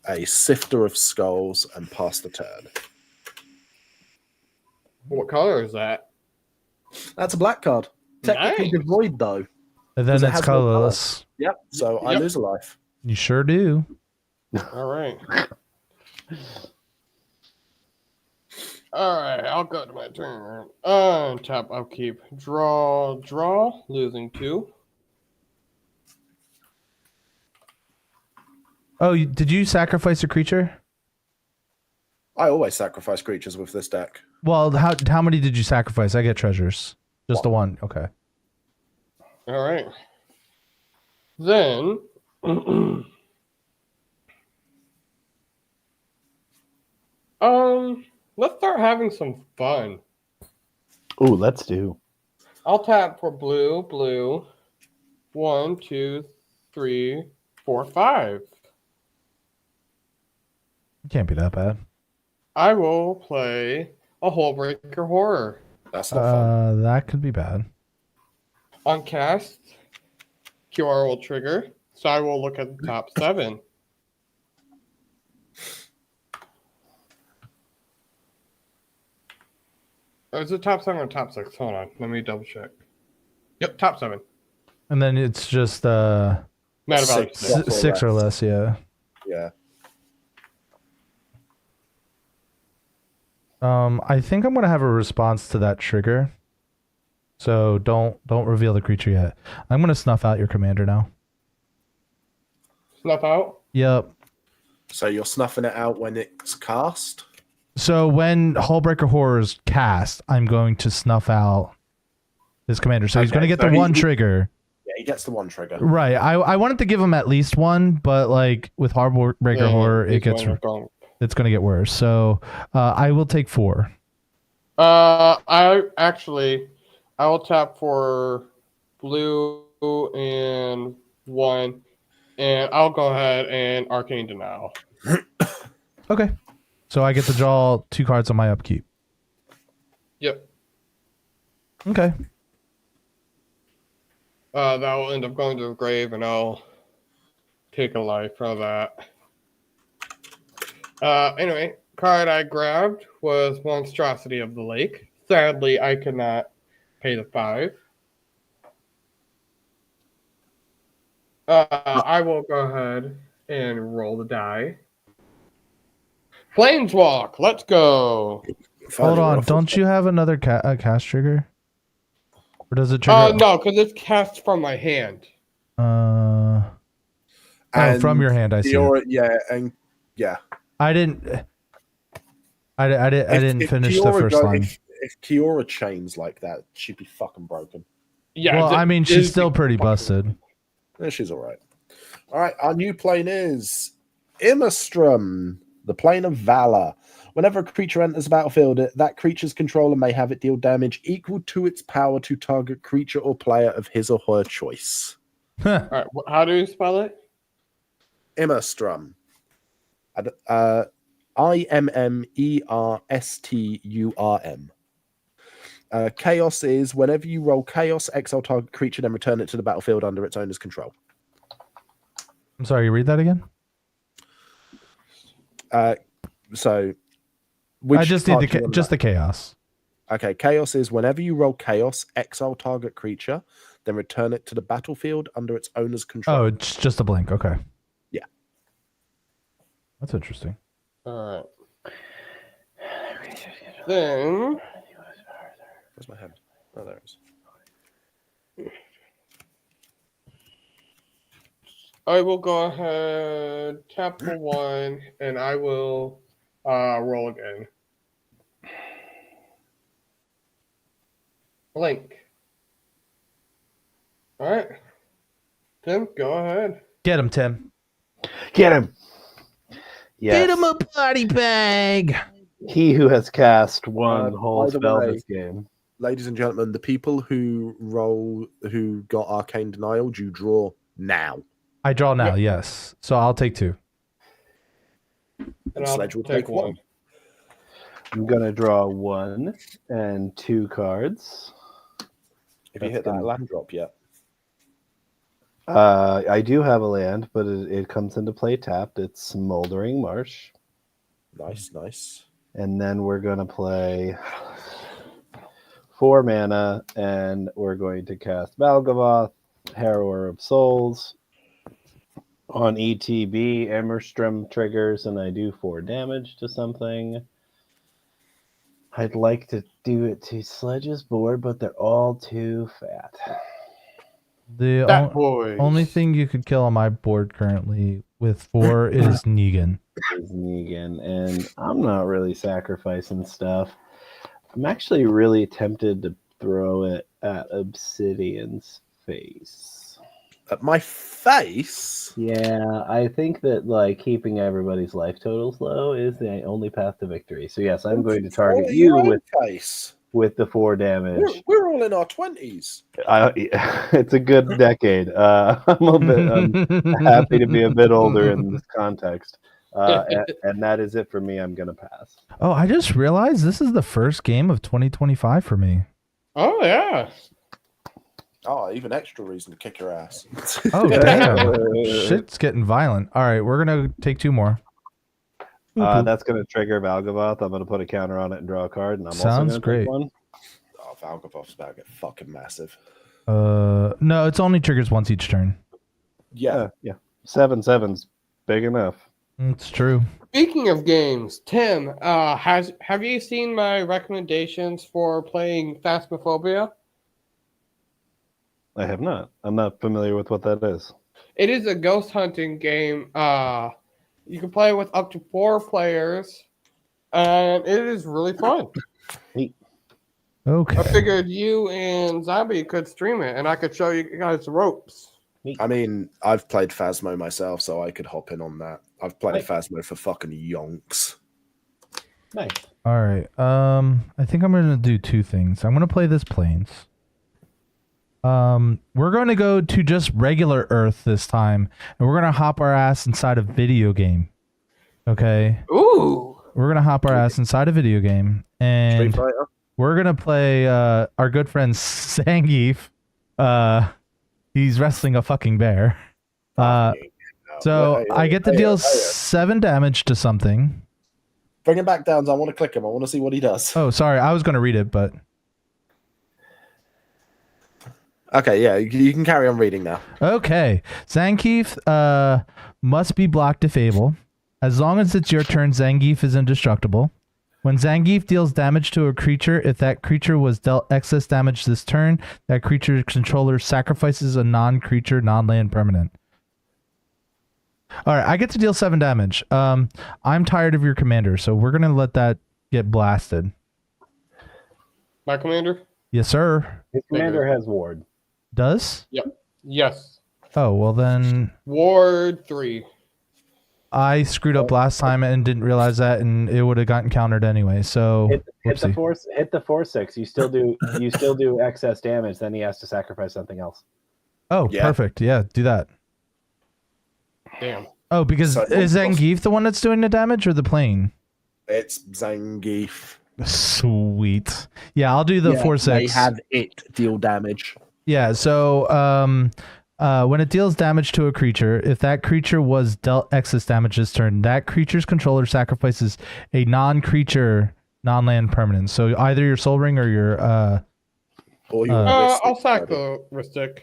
a Sifter of Skulls and pass the turn. What color is that? That's a black card. Technically Nice. devoid though. And then Because it it's has no color. colorless. Yep. So I Yep. lose a life. You sure do. All right. All right, I'll go to my turn. Tap, upkeep. Draw, losing 2. Oh, did you sacrifice a creature? I always sacrifice creatures with this deck. Well, how many did you sacrifice? I get treasures. Just the one. Okay. All right. Then, let's start having some fun. Ooh, let's do. I'll tap for blue. 1, 2, 3, 4, 5. It can't be that bad. I will play a Hullbreaker Horror. That's not fun. That could be bad. On cast, QR will trigger, so I will look at the top 7. Or is it top 7 or top 6? Hold on, let me double check. Yep, top 7. And then it's just Matter of fact, Six. 6 or less. Yeah. Yeah. I think I'm gonna have a response to that trigger. So don't reveal the creature yet. I'm gonna snuff out your commander now. Snuff out. Yep. So you're snuffing it out when it's cast. So when Hullbreaker Horror is cast, I'm going to snuff out his commander. So he's Okay, going to get so the one he- trigger. Yeah, he gets the one trigger. Right. I wanted to give him at least one, but like with Hullbreaker Horror, it's going to get worse. So I will take 4. I will tap for blue and 1, and I'll go ahead and Arcane Denial. Okay. So I get to draw 2 cards on my upkeep. Yep. Okay. That will end up going to the grave, and I'll take a life from that. Anyway, card I grabbed was Monstrosity of the Lake. Sadly, I could not pay the 5. I will go ahead and roll the die. Planeswalk, let's go. Hold on. Don't you have another cast trigger? Or does it trigger? No, because it's cast from my hand. Oh, from your hand, I see. Yeah, and yeah. I didn't finish the first line. If Kiora chains like that, she'd be fucking broken. Yeah. Well, I mean, she's still pretty busted. Yeah, she's all right. All right, our new plane is Immerstrom, the plane of valor. Whenever a creature enters the battlefield, that creature's controller may have it deal damage equal to its power to target creature or player of his or her choice. All right, how do you spell it? Immerstrom. Immerstrum. Chaos is whenever you roll chaos, exile target creature, then return it to the battlefield under its owner's control. I'm sorry, you read that again? So I just need the chaos. Okay, chaos is whenever you roll chaos, exile target creature, then return it to the battlefield under its owner's control. Oh, it's just a blink. Okay. Yeah. That's interesting. All right. Then Where's my hand? Oh, there it is. I will go ahead, tap for 1, and I will roll again. Blink. All right. Tim, go ahead. Get him, Tim. Get him. Yes. Get him a body bag. He who has cast one whole by the spell way, this game. Ladies and gentlemen, the people who got Arcane Denial, you draw now. I draw now, yes. So I'll take 2. And I'll Sledge will take take 1. one. I'm gonna draw 1 and 2 cards. If you That's hit that gonna- land drop yet. I do have a land, but it comes into play tapped. It's Smoldering Marsh. Nice. And then we're going to play 4 mana, and we're going to cast Valgavoth, Harrower of Souls. On ETB, Immerstrom triggers, and I do 4 damage to something. I'd like to do it to Sledge's board, but they're all too fat. The That boy. only thing you could kill on my board currently with 4 is Negan. Is Negan, and I'm not really sacrificing stuff. I'm actually really tempted to throw it at Obsidian's face. At my face? Yeah, I think that like keeping everybody's life totals low is the only path to victory. So yes, I'm going to target All you your face. with the 4 damage. We're all in our 20s. It's a good decade. I'm happy to be a bit older in this context. And that is it for me. I'm gonna pass. Oh, I just realized this is the first game of 2025 for me. Oh, yeah. Oh, even extra reason to kick your ass. Oh, damn. Shit's getting violent. All right, we're going to take 2 more. That's gonna trigger Valgavoth. I'm gonna put a counter on it and draw a card, and I'm Sounds also gonna great. take 1. Oh, Valgavoth's about to get fucking massive. No, it's only triggers once each turn. Yeah. Yeah. 7/7's big enough. It's true. Speaking of games, Tim, have you seen my recommendations for playing Phasmophobia? I have not. I'm not familiar with what that is. It is a ghost hunting game. You can play with up to 4 players, and it is really fun. I Okay. figured you and Zombie could stream it, and I could show you guys the ropes. I mean, I've played Phasmo myself, so I could hop in on that. I've played Right. Phasmo for fucking yonks. Nice. All right. I think I'm gonna do 2 things. I'm gonna play this Plains. We're going to go to just regular Earth this time, and we're gonna hop our ass inside a video game. Okay. Ooh. We're gonna hop our ass inside a video game, Street and Fighter. we're gonna play our good friend Zangief. He's wrestling a fucking bear. So I get to deal 7 damage to something. Bring him back down. I want to click him. I want to see what he does. Oh, sorry, I was gonna read it, but Okay, yeah, you can carry on reading now. okay. Zangief must be blocked if able. As long as it's your turn, Zangief is indestructible. When Zangief deals damage to a creature, if that creature was dealt excess damage this turn, that creature's controller sacrifices a non-creature, non-land permanent. All right, I get to deal 7 damage. I'm tired of your commander, so we're gonna let that get blasted. My commander? Yes, sir. His commander has ward. Does? Yes. Oh, well then Ward 3. I screwed up last time and didn't realize that, and it would have gotten countered anyway. So Hit the whoopsie. 4/6. You still do excess damage. Then he has to sacrifice something else. Oh, Yeah. perfect. Yeah, do that. Damn. Oh, because So- is Zangief the one that's doing the damage or the plane? It's Zangief. Sweet. Yeah, I'll do the 4/6. They have it deal damage. Yeah, so when it deals damage to a creature, if that creature was dealt excess damage this turn, that creature's controller sacrifices a non-creature, non-land permanent. So either your Soul Ring or your Or your I'll Ristic sack Credit. the Ristic.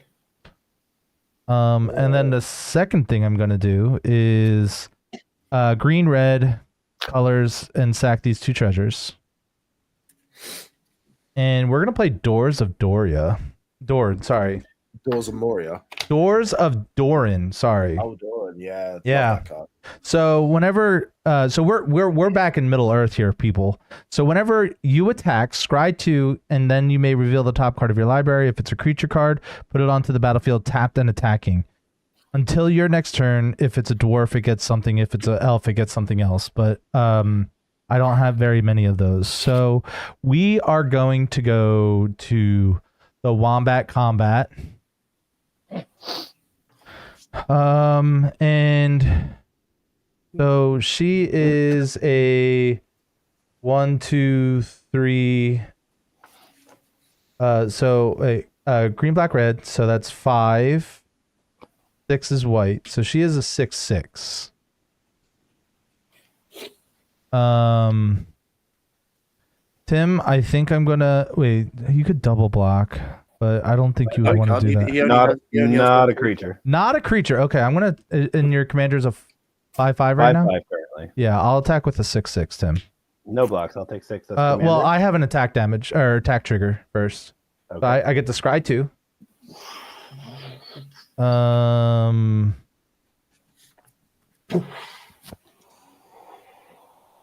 and then the second thing I'm gonna do is green, red colors and sack these 2 treasures. And we're gonna play Doors of Doria. Sorry. Doors of Moria. Doors of Doran, sorry. Oh, Doran, yeah. love Yeah. that card. So whenever so we're back in Middle Earth here, people. So whenever you attack, scry 2, and then you may reveal the top card of your library. If it's a creature card, put it onto the battlefield tapped and attacking. Until your next turn, if it's a dwarf, it gets something. If it's an elf, it gets something else. But I don't have very many of those. So we are going to go to the Wombat Combat. And so she is a 1, 2, 3. So green, black, red. So that's 5. 6 is white. So she is a 6/6. Tim, I think I'm gonna wait. You could double block, but I don't think you would want to do that. Not a creature. Not a creature. Okay, I'm gonna. And your commander's a 5/5 right now. 5/5 currently. Yeah, I'll attack with a 6/6, Tim. No blocks. I'll take 6. That's Well, commander. I have an attack damage or attack trigger first. Okay. So I get to scry 2.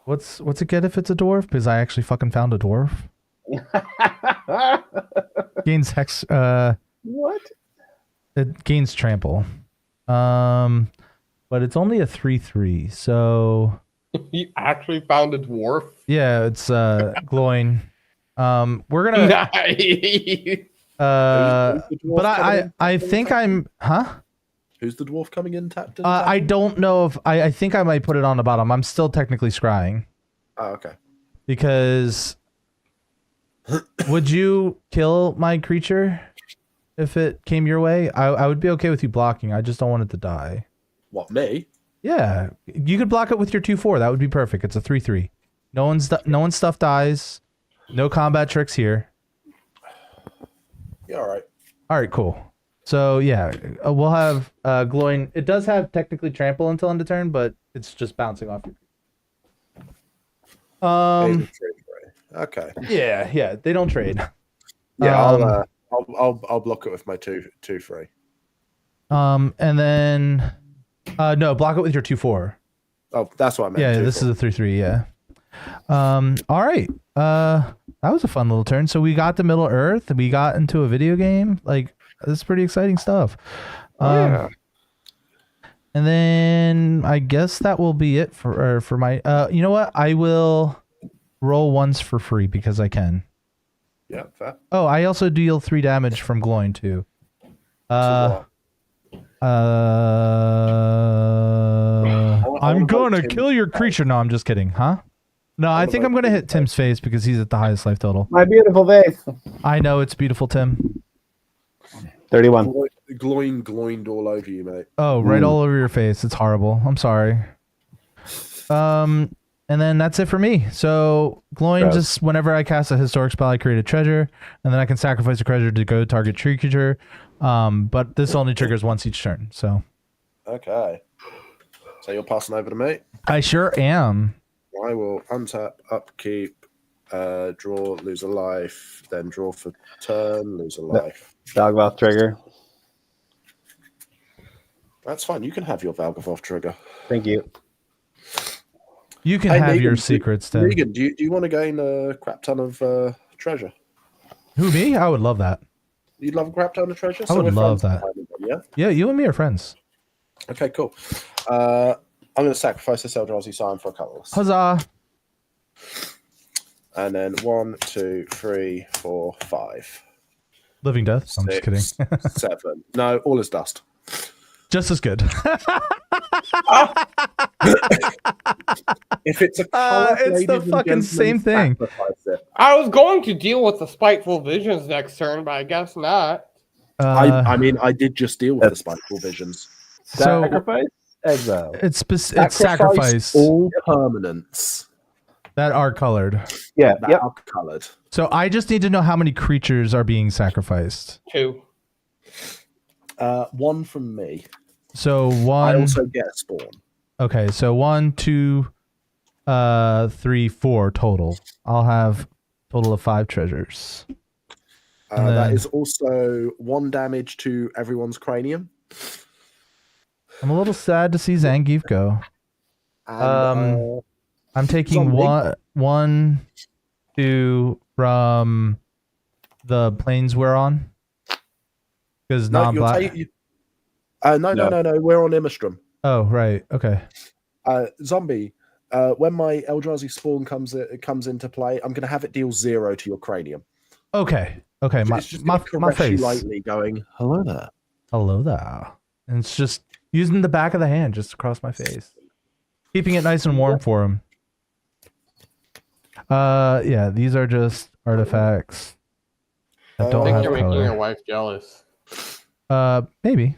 What's it get if it's a dwarf? Because I actually fucking found a dwarf. Gains hex. What? It gains trample. But it's only a 3/3. So You actually found a dwarf? yeah, it's glowing. We're gonna. Nice. But I think I'm. Huh? Who's the dwarf coming in tapped? And I don't know if I think I might put it on the bottom. I'm still technically scrying Oh, okay. because would you kill my creature if it came your way? I would be okay with you blocking. I just don't want it to die. What, me? Yeah, you could block it with your 2/4. That would be perfect. It's a 3/3. No one's stuff dies. No combat tricks here. Yeah, all right. All right, cool. So yeah, we'll have glowing. It does have technically trample until end of turn, but it's just bouncing off your. David Trade, right. Okay. Yeah, they don't trade. Yeah, I'll block it with my 2/3. And then no, block it with your 2/4. Oh, that's what I meant. Yeah, 2/4. this is a 3/3. Yeah. All right. That was a fun little turn. So we got to Middle Earth. We got into a video game. Like, this is pretty exciting stuff. Yeah. And then I guess that will be it for my. You know what? I will roll once for free because I can. Yeah, fair. Oh, I also deal 3 damage from glowing too. To what? I'm gonna kill your creature. No, I'm just kidding. Huh? No, I think I'm gonna hit Tim's face because he's at the highest life total. My beautiful face. I know it's beautiful, Tim. 31. Gloined all over you, mate. Oh, right all over your face. It's horrible. I'm sorry. And then that's it for me. So glowing, just whenever I cast a historic spell, I create a treasure, and then I can sacrifice a treasure to go target tree creature. But this only triggers once each turn. So Okay. So you're passing over to me. I sure am. I will untap, upkeep, draw, lose a life, then draw for turn, lose a life. Dogmouth trigger. That's fine. You can have your Valgavoth trigger. Thank you. You can Hey, have Megan, your secrets, Tim. Regan, do you want to gain a crap ton of treasure? Who, me? I would love that. You'd love a crap ton of treasure? I would we're love friends that. at the moment, Yeah, you and me are friends. yeah? Okay, cool. I'm going to sacrifice this Eldrazi sign for a colorless. Huzzah! And then 1, 2, 3, 4, 5. Living death. I'm just kidding. 7. No, all is dust. Just as good. If it's a color, it's the fucking same thing. I was going to deal with the Spiteful Visions next turn, but I guess not. I mean, I did just deal with the Spiteful Visions. So Sacrifice? Exile. it's sacrifice all permanents that are colored. Yeah, that yep. are colored. So I just need to know how many creatures are being sacrificed. 2. 1 from me. So I one. also get a spawn. Okay, so 1, 2, 3, 4 total. I'll have total of 5 treasures. That is also 1 damage to everyone's cranium. I'm a little sad to see Zangief go. And, I'm taking Zombie. 1, 2 from the planes we're on. Because no, non-black. no. We're on Immerstrom. Oh, right. Okay. Zombie. When my Eldrazi spawn comes into play, I'm going to have it deal 0 to your cranium. Okay. My It's just gonna my caress you face. lightly, going, "Hello there." Hello there. And it's just using the back of the hand just across my face. Keeping it nice and warm for him. Yeah, these are just artifacts that I don't think have you're making your color. wife jealous. Maybe.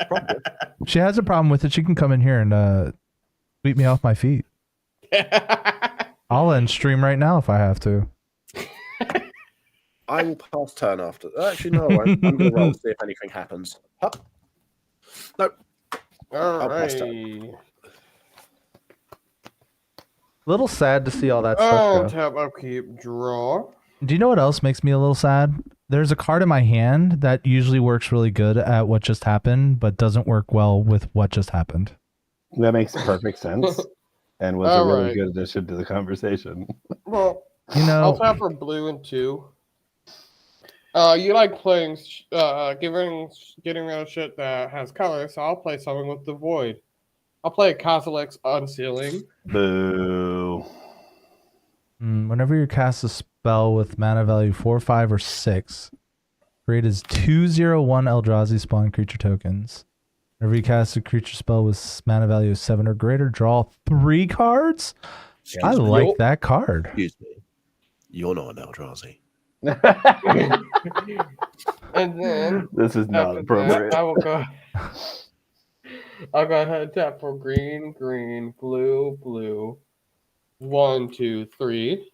Probably. If she has a problem with it, she can come in here and sweep me off my feet. I'll end stream right now if I have to. I will pass turn after. Actually, no, I won't. I'm going to roll to see if anything happens. Huh? Nope. All pass right. Little sad to see all that Oh, stuff go. tap, upkeep, draw. Do you know what else makes me a little sad? There's a card in my hand that usually works really good at what just happened, but doesn't work well with what just happened. That makes perfect sense. And was All a really right. good addition to the conversation. Well, You I'll know, tap for blue and 2. You like playing, getting rid of shit that has color, so I'll play something with the void. I'll play Kozilek's Unsealing. Boo. whenever you cast a spell with mana value 4, 5, or 6, create as 2/0/1 Eldrazi spawn creature tokens. Whenever you cast a creature spell with mana value of 7 or greater, draw 3 cards. I like that card. Excuse me. You're not an Eldrazi. And then This is not after appropriate. that, I'll go ahead and tap for green, green, blue, blue. 1, 2, 3.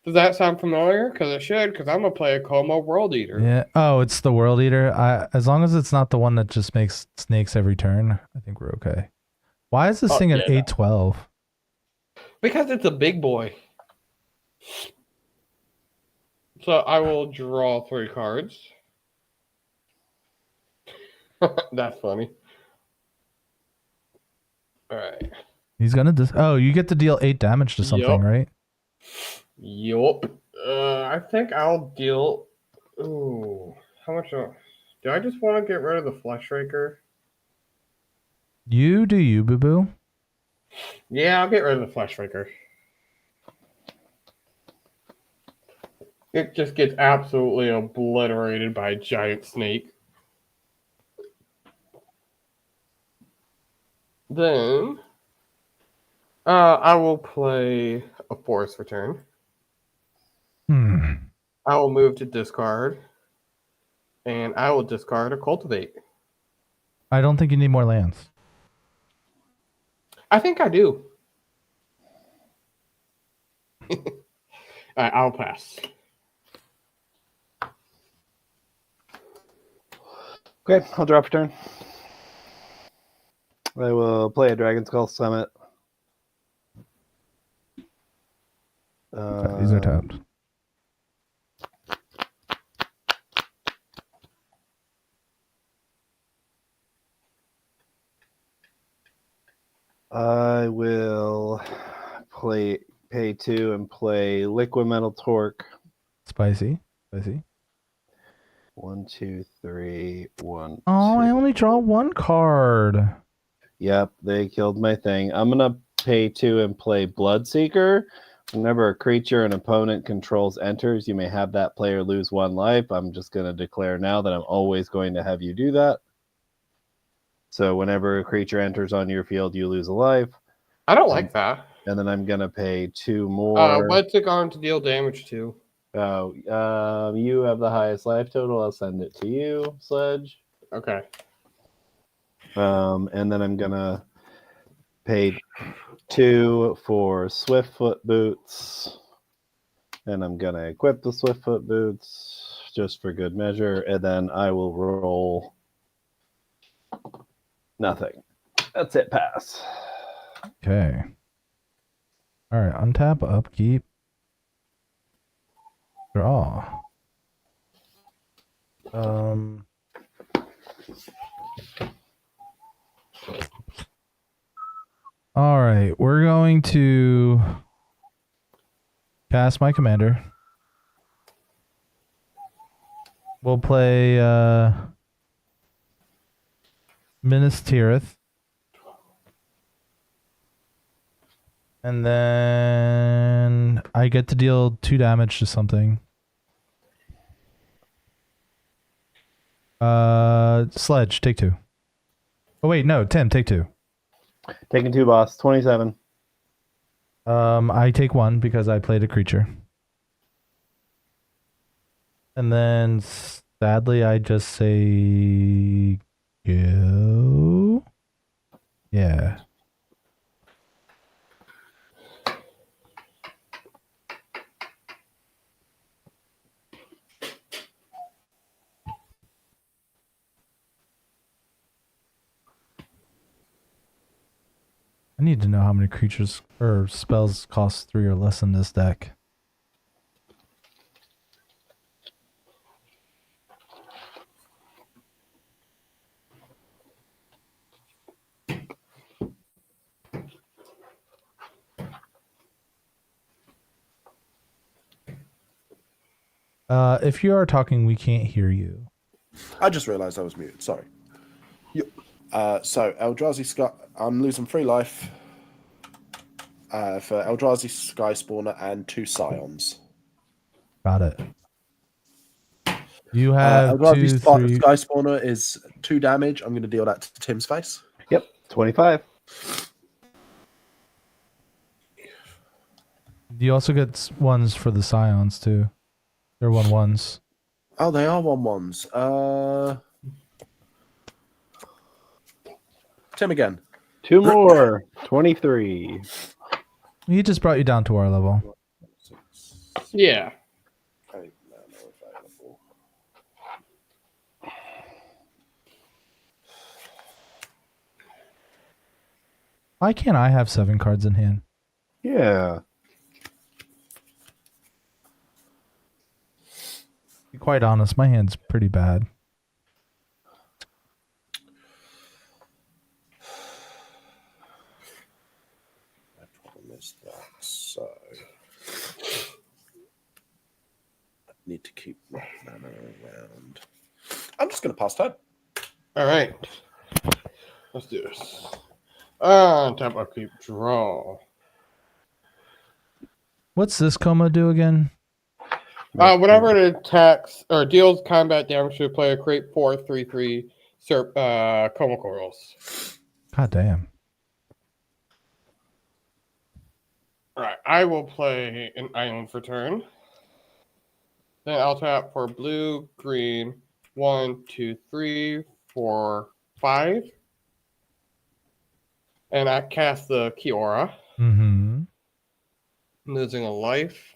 Does that sound familiar? Because it should, because I'm gonna play a Como World Eater. Yeah. Oh, it's the World Eater. As long as it's not the one that just makes snakes every turn, I think we're okay. Why is this Oh, thing at yeah. So I will draw 3 cards. That's funny. Alright. He's gonna oh, you get to deal 8 damage to something, Yup. right? Yup. I think I'll deal. Ooh, how much? Do I just want to get rid of the Flesh Raker? You do you, boo boo. Yeah, I'll get rid of the Flesh Raker. It just gets absolutely obliterated by a giant snake. Then, I will play a Forest Return. I will move to discard, and I will discard a Cultivate. I don't think you need more lands. I think I do. Alright, I'll pass. Okay, I'll drop a turn. I will play a Dragon Skull Summit. These are tapped. I will pay 2 and play Liquid Metal Torque. Spicy. 1, 2, 3, 1. Oh, 2. I only draw 1 card. Yep, they killed my thing. I'm gonna pay 2 and play Bloodseeker. Whenever a creature an opponent controls enters, you may have that player lose 1 life. I'm just gonna declare now that I'm always going to have you do that. So whenever a creature enters on your field, you lose a life. I don't like that. And then I'm gonna pay 2 more. What's it going to deal damage to? Oh, you have the highest life total. I'll send it to you, Sledge. Okay. And then I'm gonna pay 2 for Swiftfoot boots, and I'm gonna equip the Swiftfoot boots just for good measure, and then I will roll nothing. That's it. Pass. Okay. All right. Untap, upkeep, draw. All right, we're going to cast my commander. We'll play Minas Tirith. And then I get to deal 2 damage to something. Sledge, take 2. Oh wait, no, Tim, take 2. Taking 2, boss. 27. I take 1 because I played a creature. And then sadly I just say go. Yeah. I need to know how many creatures or spells cost 3 or less in this deck. If you are talking, we can't hear you. I just realised I was muted. Sorry. So Eldrazi Sky, I'm losing 3 life for Eldrazi Sky Spawner and 2 Scions. Got it. You have Eldrazi 2, 3. Sky Spawner is 2 damage. I'm going to deal that to Tim's face. Yep, 25. You also get ones for the Scions too. They're 1/1s. Oh, they are 1/1s. Tim again. 2 more. 23. He just brought you down to our level. Yeah. Why can't I have 7 cards in hand? Yeah. quite honest, my hand's pretty bad. My problem is that, so I need to keep my mana around. I'm just going to pass turn. All right. Let's do this. Tap upkeep, draw. What's this coma do again? Whenever it attacks or deals combat damage to a player, create 4/3/3 coma coils. God damn. Alright, I will play an island for turn. Then I'll tap for blue, green, 1, 2, 3, 4, 5. And I cast the Kiora, Mm-hmm. losing a life.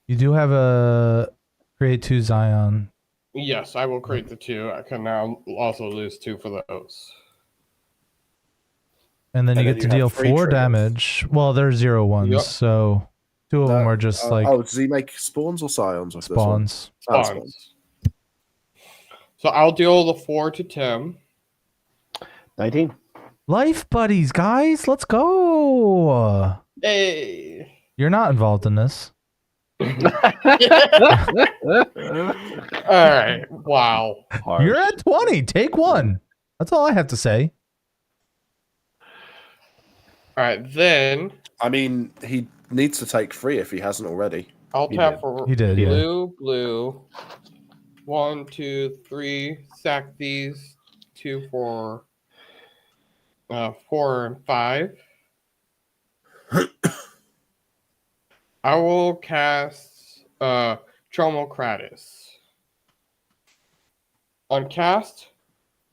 You do have a create 2 Zion. Yes, I will create the 2. I can now also lose 2 for those. And then And you then get to you deal have 3 4 triggers. damage. Well, there's 0 ones, Yep. so 2 of them are just like does he make spawns or scions with spawns. this one? Spawns. So I'll deal the 4 to Tim. 19. Life buddies, guys, let's go. Hey! You're not involved in this. Alright, wow. Harsh. You're at 20. Take 1. That's all I have to say. Alright, then I mean, he needs to take 3 if he hasn't already. I'll He tap did. for He did, yeah. blue. 1, 2, 3. Sack these 2 for 4 and 5. I will cast Tromokratis. On cast,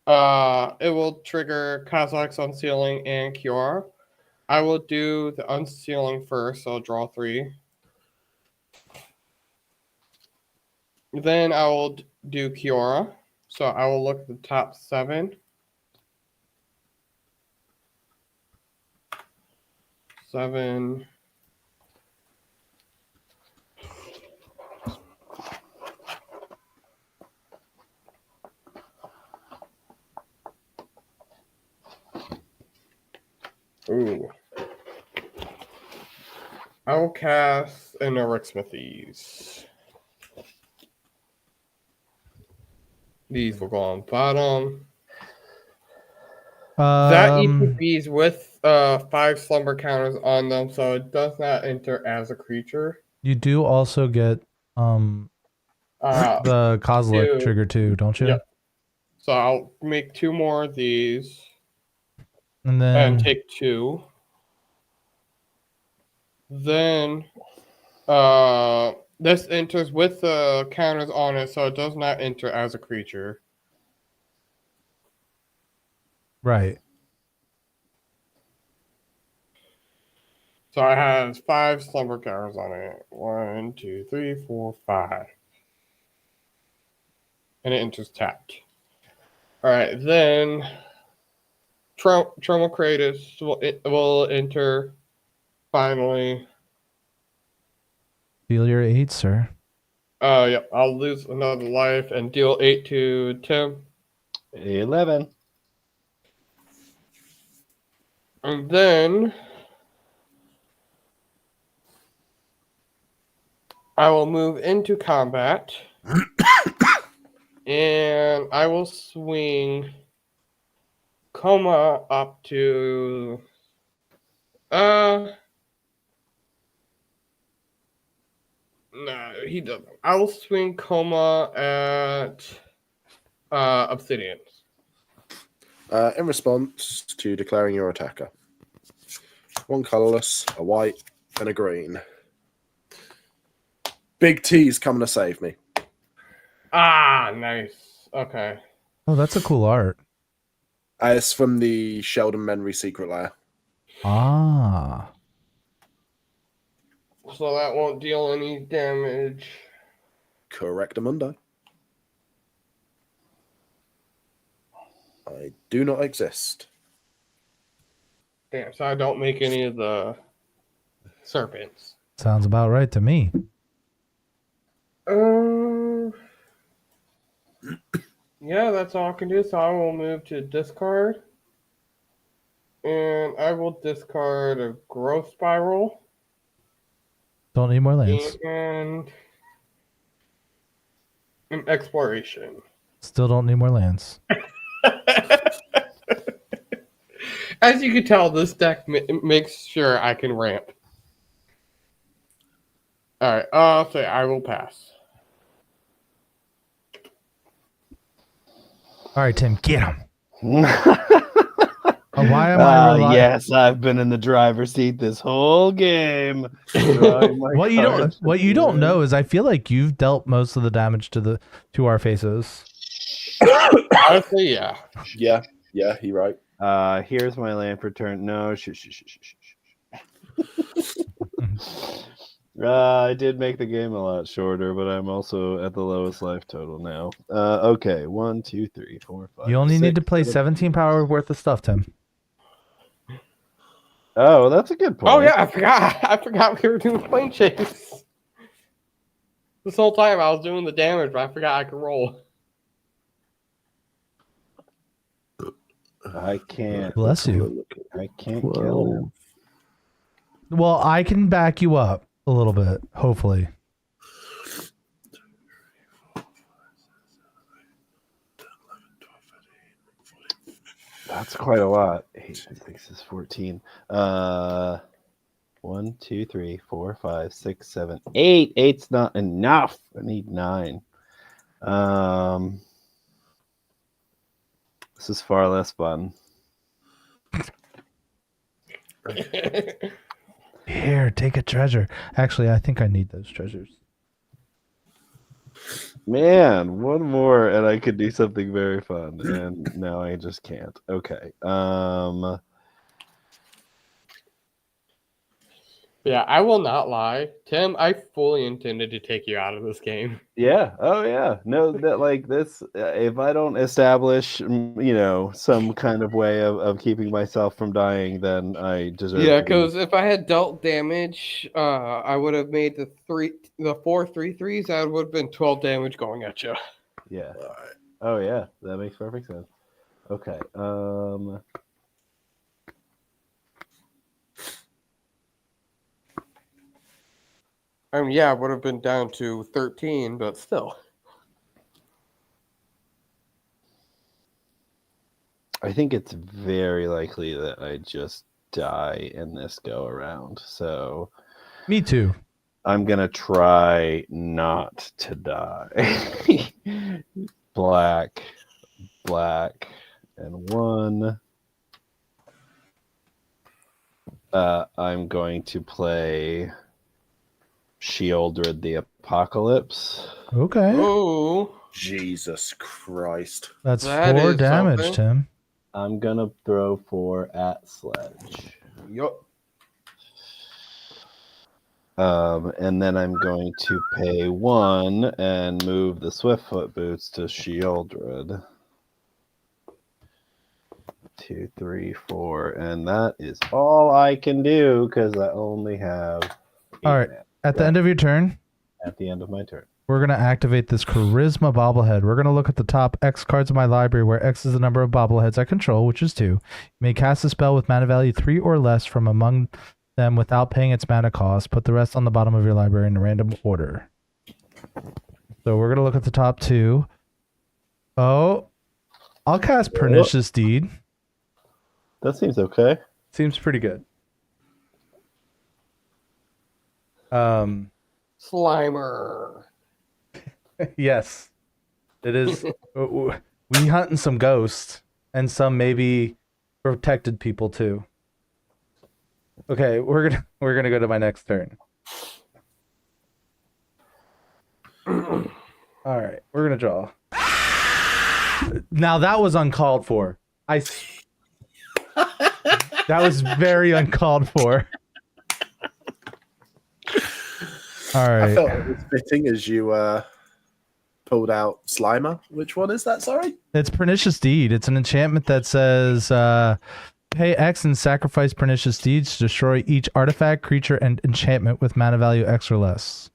it will trigger Kozilek's Unsealing and Cure. I will do the Unsealing first, so I'll draw 3. Then I will do Kiora. So I will look at the top 7. 7. Ooh. I will cast an Smithies. These will go on bottom. That ETBs with 5 slumber counters on them, so it does not enter as a creature. You do also get the Kozilek 2. trigger too, don't you? Yep. So I'll make 2 more of these And then and take 2. Then this enters with the counters on it, so it does not enter as a creature. right. So it has 5 slumber counters on it. 1, 2, 3, 4, 5. And it enters tapped. Alright, then Tromokratis will enter finally. Deal your 8, sir. Yep, I'll lose another life and deal 8 to Tim. 11. And then I will move into combat. And I will swing Coma up to no, he doesn't. I will swing Coma at Obsidian. In response to declaring your attacker. 1 colorless, a white, and a green. Big T's coming to save me. Ah, nice. Okay. Oh, that's a cool art. It's from the Sheldon Menry Secret Lair. Ah. So that won't deal any damage. Correctamundo. I do not exist. Damn, so I don't make any of the serpents. Sounds about right to me. Yeah, that's all I can do. So I will move to discard. And I will discard a growth spiral. Don't need more lands. And an exploration. Still don't need more lands. As you can tell, this deck makes sure I can ramp. Alright, I'll say I will pass. All right, Tim, get him. Why am I yes, I've been in the driver's seat this whole game. What you don't know is I feel like you've dealt most of the damage to our faces. Honestly, yeah. Yeah, you're right. Here's my land for turn. No, I did make the game a lot shorter, but I'm also at the lowest life total now. Okay, 1, 2, 3, 4, 5. You only 6, need to play 7. 17 power worth of stuff, Tim. Oh, that's a good point. Oh yeah, I forgot we were doing plane chase. This whole time I was doing the damage, but I forgot I could roll. I can't. Bless you. I can't kill him. Well, I can back you up a little bit, hopefully. That's quite a lot. 8, 6 is 14. 1, 2, 3, 4, 5, 6, 7, 8. 8's not enough. I need 9. This is far less fun. Here, take a treasure. Actually, I think I need those treasures. Man, one more and I could do something very fun, and now I just can't. Okay. Yeah, I will not lie. Tim, I fully intended to take you out of this game. Yeah. Oh, yeah. No, that like this. If I don't establish, some kind of way of keeping myself from dying, then I deserve. Yeah, to be- because if I had dealt damage, I would have made the 4 3/3s. That would have been 12 damage going at you. Yeah. Oh, yeah. That makes perfect sense. Okay. I mean, yeah, it would have been down to 13, but still. I think it's very likely that I just die in this go around. So Me too. I'm gonna try not to die. Black, and 1. I'm going to play Sheoldred the Apocalypse. Okay. Oh, Jesus Christ. That's That 4 is damage, something. Tim. I'm gonna throw 4 at Sledge. yup. And then I'm going to pay 1 and move the Swiftfoot Boots to Sheoldred. 2, 3, 4, and that is all I can do because I only have 8 All right. mana At the end of your turn, at the end of my turn. we're going to activate this Charisma bobblehead. We're going to look at the top X cards of my library, where X is the number of bobbleheads I control, which is 2. You may cast a spell with mana value 3 or less from among them without paying its mana cost. Put the rest on the bottom of your library in a random order. So we're going to look at the top 2. Oh, I'll cast Pernicious Deed. That seems okay. Seems pretty good. Slimer. Yes, it is. We hunting some ghosts and some maybe protected people too. Okay, we're gonna go to my next turn. All right, we're gonna draw. Now that was uncalled for. That was very uncalled for. All right. I felt it was fitting as you pulled out Slimer. Which one is that? Sorry. It's Pernicious Deed. It's an enchantment that says pay X and sacrifice Pernicious Deeds to destroy each artifact, creature, and enchantment with mana value X or less.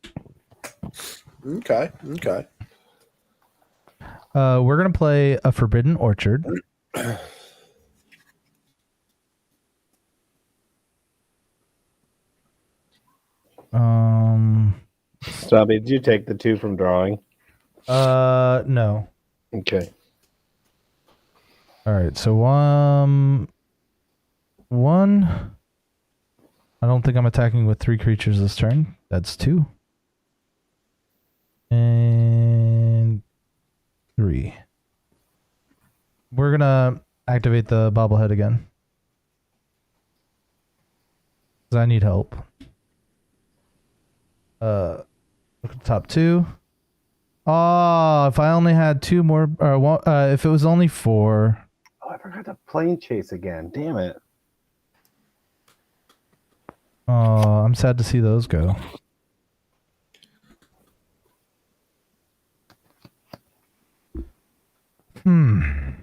Okay. We're gonna play a Forbidden Orchard. Stubby, did you take the 2 from drawing? No. Okay. All right, so one. I don't think I'm attacking with 3 creatures this turn. That's 2. And 3. We're gonna activate the bobblehead again. 'Cause I need help. Look at the top 2. Oh, if I only had 2 more, or one, if it was only 4. Oh, I forgot to plane chase again. Damn it. Oh, I'm sad to see those go.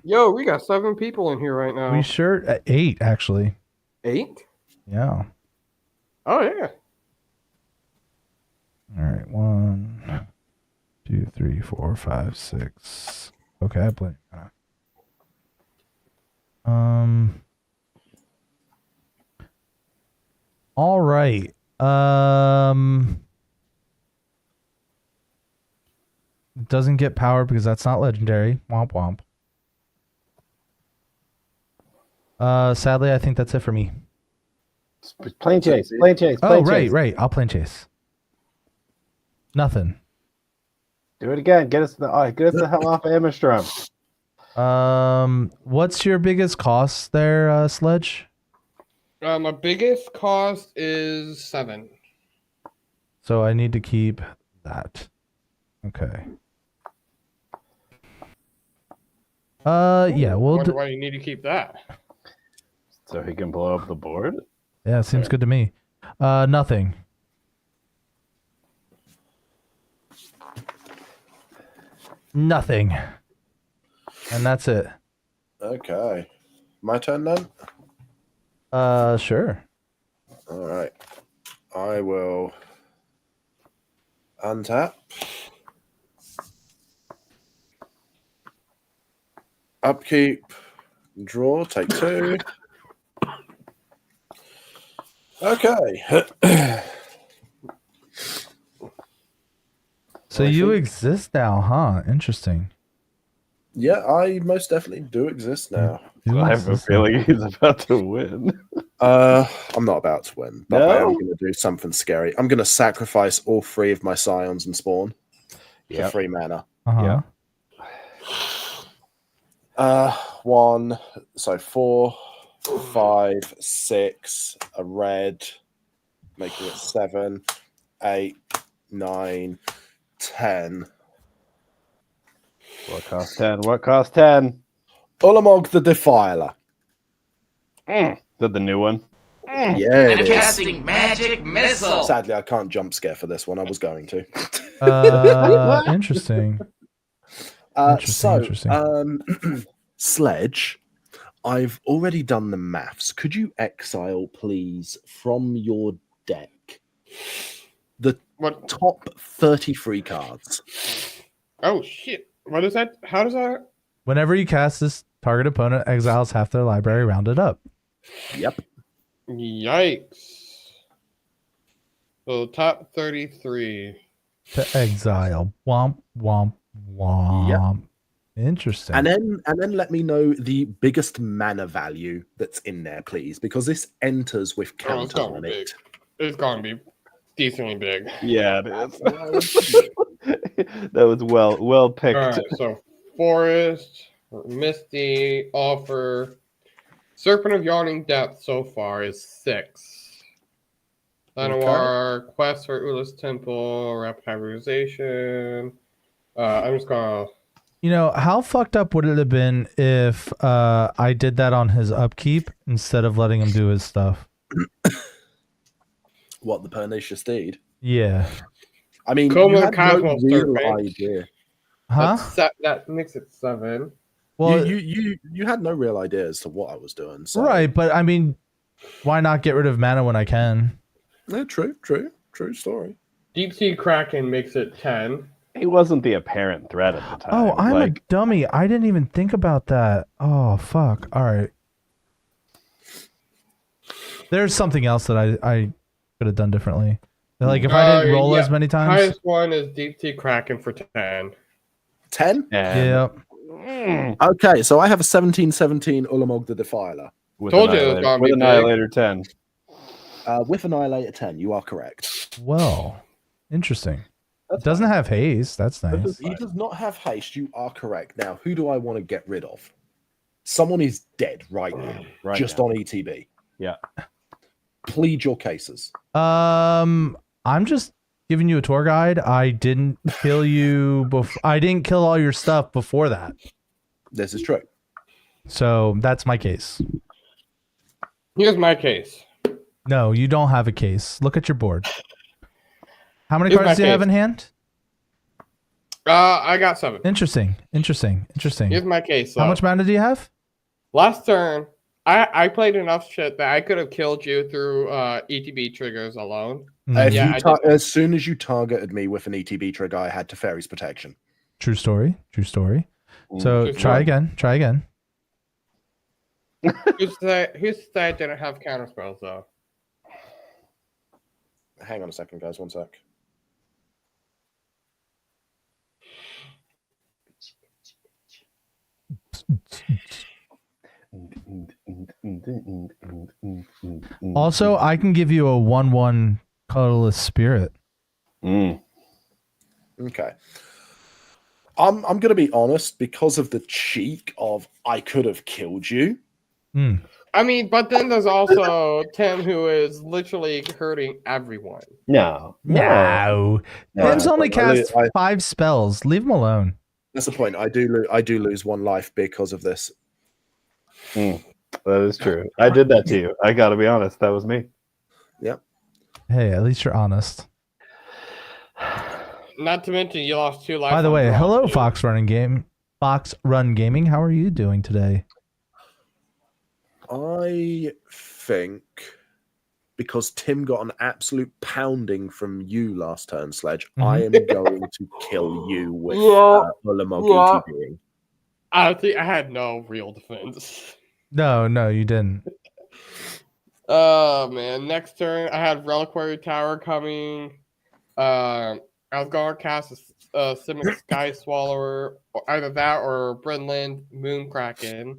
Yo, we got 7 people in here right now. We sure 8 actually. 8? Yeah. Oh yeah. All right, 1, 2, 3, 4, 5, 6. Okay, I play. All right. It doesn't get power because that's not legendary. Womp womp. Sadly, I think that's it for me. Plane chase. Oh, right. I'll plane chase. Nothing. Do it again. Get us the hell off Ammerstrom. What's your biggest cost there, Sledge? My biggest cost is 7. So I need to keep that. Okay. Yeah, we'll Wonder why you need to keep that. So he can blow up the board? Yeah, seems good to me. Nothing. Nothing. And that's it. Okay. My turn then? Sure. All right. I will untap. Upkeep. Draw. Take 2. Okay. So you exist now, huh? Interesting. Yeah, I most definitely do exist now. You I have a exist feeling he's about to win. I'm not about to win, but I am No? going to do something scary. I'm going to sacrifice all 3 of my scions and spawn for Yep. 3 mana. now. Uh-huh. 1, so 4, 5, 6, a red, making it 7, 8, 9, 10. What cost 10? What cost 10? Ulamog the Defiler. Is that the new one? Yeah, it is. Casting magic missile. Sadly, I can't jump scare for this one. I was going to. Interesting. Interesting. Sledge, I've already done the maths. Could you exile, please, from your deck the What? top 33 cards? Oh shit! What is that? How does that? Whenever you cast this, target opponent exiles half their library rounded up. Yep. Yikes! So top 33. To exile. Womp, womp, womp. Interesting. And then let me know the biggest mana value that's in there, please, because this enters with Oh, it's counters gonna on be big. it. It's gonna be decently big. Yeah, it is. That was well picked. All right, so Forest, Misty, Offer, Serpent of Yawning Depth so far is 6. Llanowar, Quest for Ula's Temple, Rapid Hybridization. I'm just gonna. You know, how fucked up would it have been if I did that on his upkeep instead of letting him do his stuff? What, the Pernicious Steed? Yeah. I mean, Coma you the had Cosmos no real Serpent. idea. Huh? That makes it 7. Well, You had no real idea as to what I was doing. So. right, but I mean, why not get rid of mana when I can? Yeah, true story. Deep Sea Kraken makes it 10. He wasn't the apparent threat at the time. Oh, I'm like, a dummy. I didn't even think about that. Oh, fuck. All right. There's something else that I could have done differently. Like if I didn't roll as many times. Highest one is Deep Sea Kraken for 10. 10? Yeah. Okay, so I have a 1717 Ulamog the Defiler. with Told you it was gonna be big. Annihilator 10. With Annihilator 10, you are correct. Well, interesting. That's It doesn't fine. have haste. That's nice. He does not have haste, you are correct. Now, who do I want to get rid of? Someone is dead right now, Right just now. on ETB. Yeah. Plead your cases. I'm just giving you a tour guide. I didn't kill you I didn't kill all your stuff before that. This is true. So that's my case. Here's my case. No, you don't have a case. Look at your board. How many Here's cards my do you have case. in hand? I got 7. Interesting. Here's my case. How though. much mana do you have? Last turn, I played enough shit that I could have killed you through ETB triggers alone. Mm, If Yeah, you I did. as soon as you targeted me with an ETB trigger, I had Teferi's protection. True story. So True try story. again. Who said I didn't have counter spells though? Hang on a second, guys. One sec. Also, I can give you a 1/1 colorless spirit. Mm. Okay. I'm going to be honest because of the cheek of I could have killed you. Hmm. I mean, but then there's also Tim who is literally hurting everyone. No. No, Tim's only I cast lo- I- 5 spells. Leave him alone. That's the point. I do lose 1 life because of this. That is true. I did that to you. I got to be honest. That was me. Hey, at least you're honest. Not to mention you lost 2 life. By the on way, draw, hello too. Fox Run Gaming. How are you doing today? I think because Tim got an absolute pounding from you last turn, Sledge, I am going to kill you with Ulamog Yeah. ETBing. Honestly, I had no real defense. No, you didn't. Oh man, next turn I had Reliquary Tower coming. I was going to cast a Simic Sky Swallower, or either that or Brinland Moonkraken.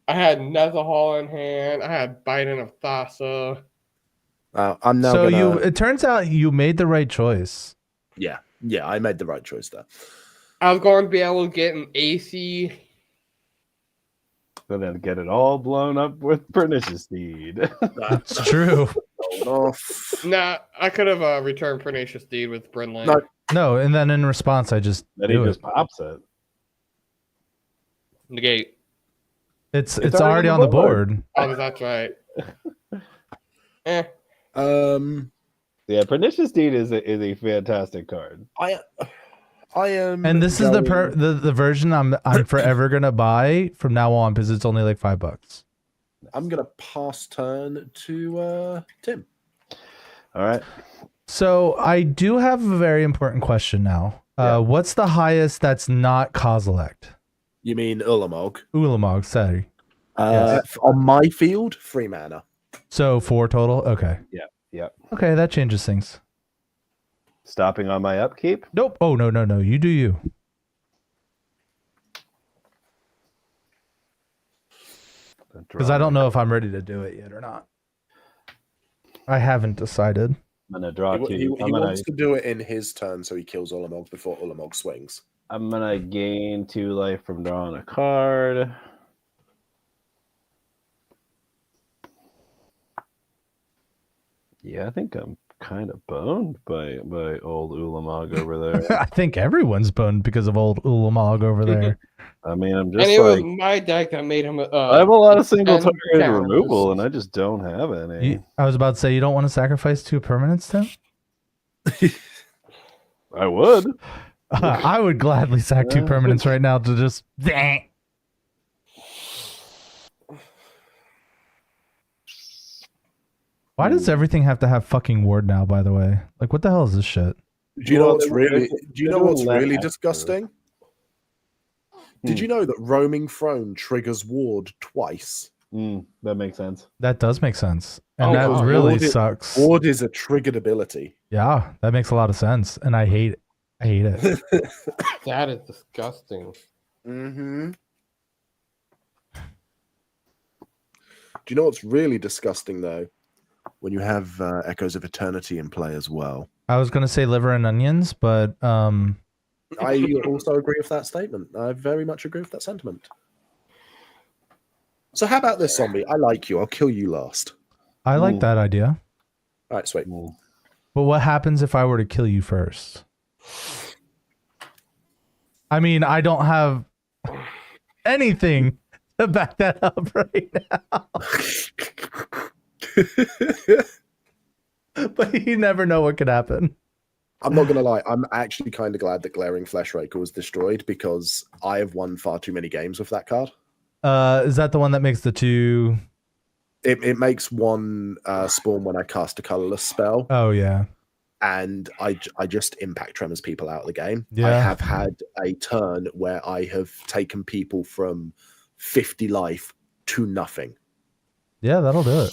I had Nezahal in hand. I had Biden of Thassa. I'm now So gonna... it turns out you made the right choice. Yeah, I made the right choice there. I was going to be able to get an AC. Then I'd get it all blown up with Pernicious Deed. It's true. Off. Nah, I could have returned Pernicious Deed with Brinland. No. No, and then in response, I just Then he do just it. pops it. Negate. It's already on the board. Oh, that's right. Eh. Yeah, Pernicious Deed is a fantastic card. I am, And this is the going- the version I'm forever gonna buy from now on because it's only like $5. I'm gonna pass turn to Tim. All right. So I do have a very important question now. What's the highest that's not Kozilek? You mean Ulamog? Ulamog, sorry. On my field, 3 mana. So 4 total? Okay. Yeah. Okay, that changes things. Stopping on my upkeep. Nope. Oh, no. You do you. Because I don't know if I'm ready to do it yet or not. I haven't decided. I'm gonna draw He two. I'm gonna wants to do it in his turn so he kills Ulamog before Ulamog swings. gain 2 life from drawing a card. Yeah, I think I'm kind of boned by old Ulamog over there. I think everyone's boned because of old Ulamog over there. I mean, I'm And just it was like my deck that made him. I have a lot of single and targeted counters. removal, and I just don't have any. I was about to say, you don't want to sacrifice 2 permanents, Tim? I would. I would gladly sack 2 permanents right now to just... Why does everything have to have fucking ward now, by the way? Like, what the hell is this shit? Do you know Well, what's they're- really? they're- Do you they're know what's doing less really extra. disgusting? Did you know that roaming throne triggers ward twice? That makes sense. That does make sense, and Oh, that wow. really Ward is- sucks. Ward is a triggered ability. Yeah, that makes a lot of sense, and I hate it. I hate it. That is disgusting. Mm-hmm. Do you know what's really disgusting though? When you have Echoes of Eternity in play as well. I was gonna say liver and onions, but I also agree with that statement. I very much agree with that sentiment. So how about this, zombie? I like you. I'll kill you last. I like that idea. All right, sweet. But what happens if I were to kill you first? I mean, I don't have anything to back that up right now. But you never know what could happen. I'm not gonna lie. I'm actually kind of glad that Glaring Fleshraker was destroyed because I have won far too many games with that card. Is that the one that makes the two? It makes one spawn when I cast a colorless spell, Oh yeah. and I just impact tremors people out of the game. I Yeah. have had a turn where I have taken people from 50 life to nothing, Yeah, that'll do it.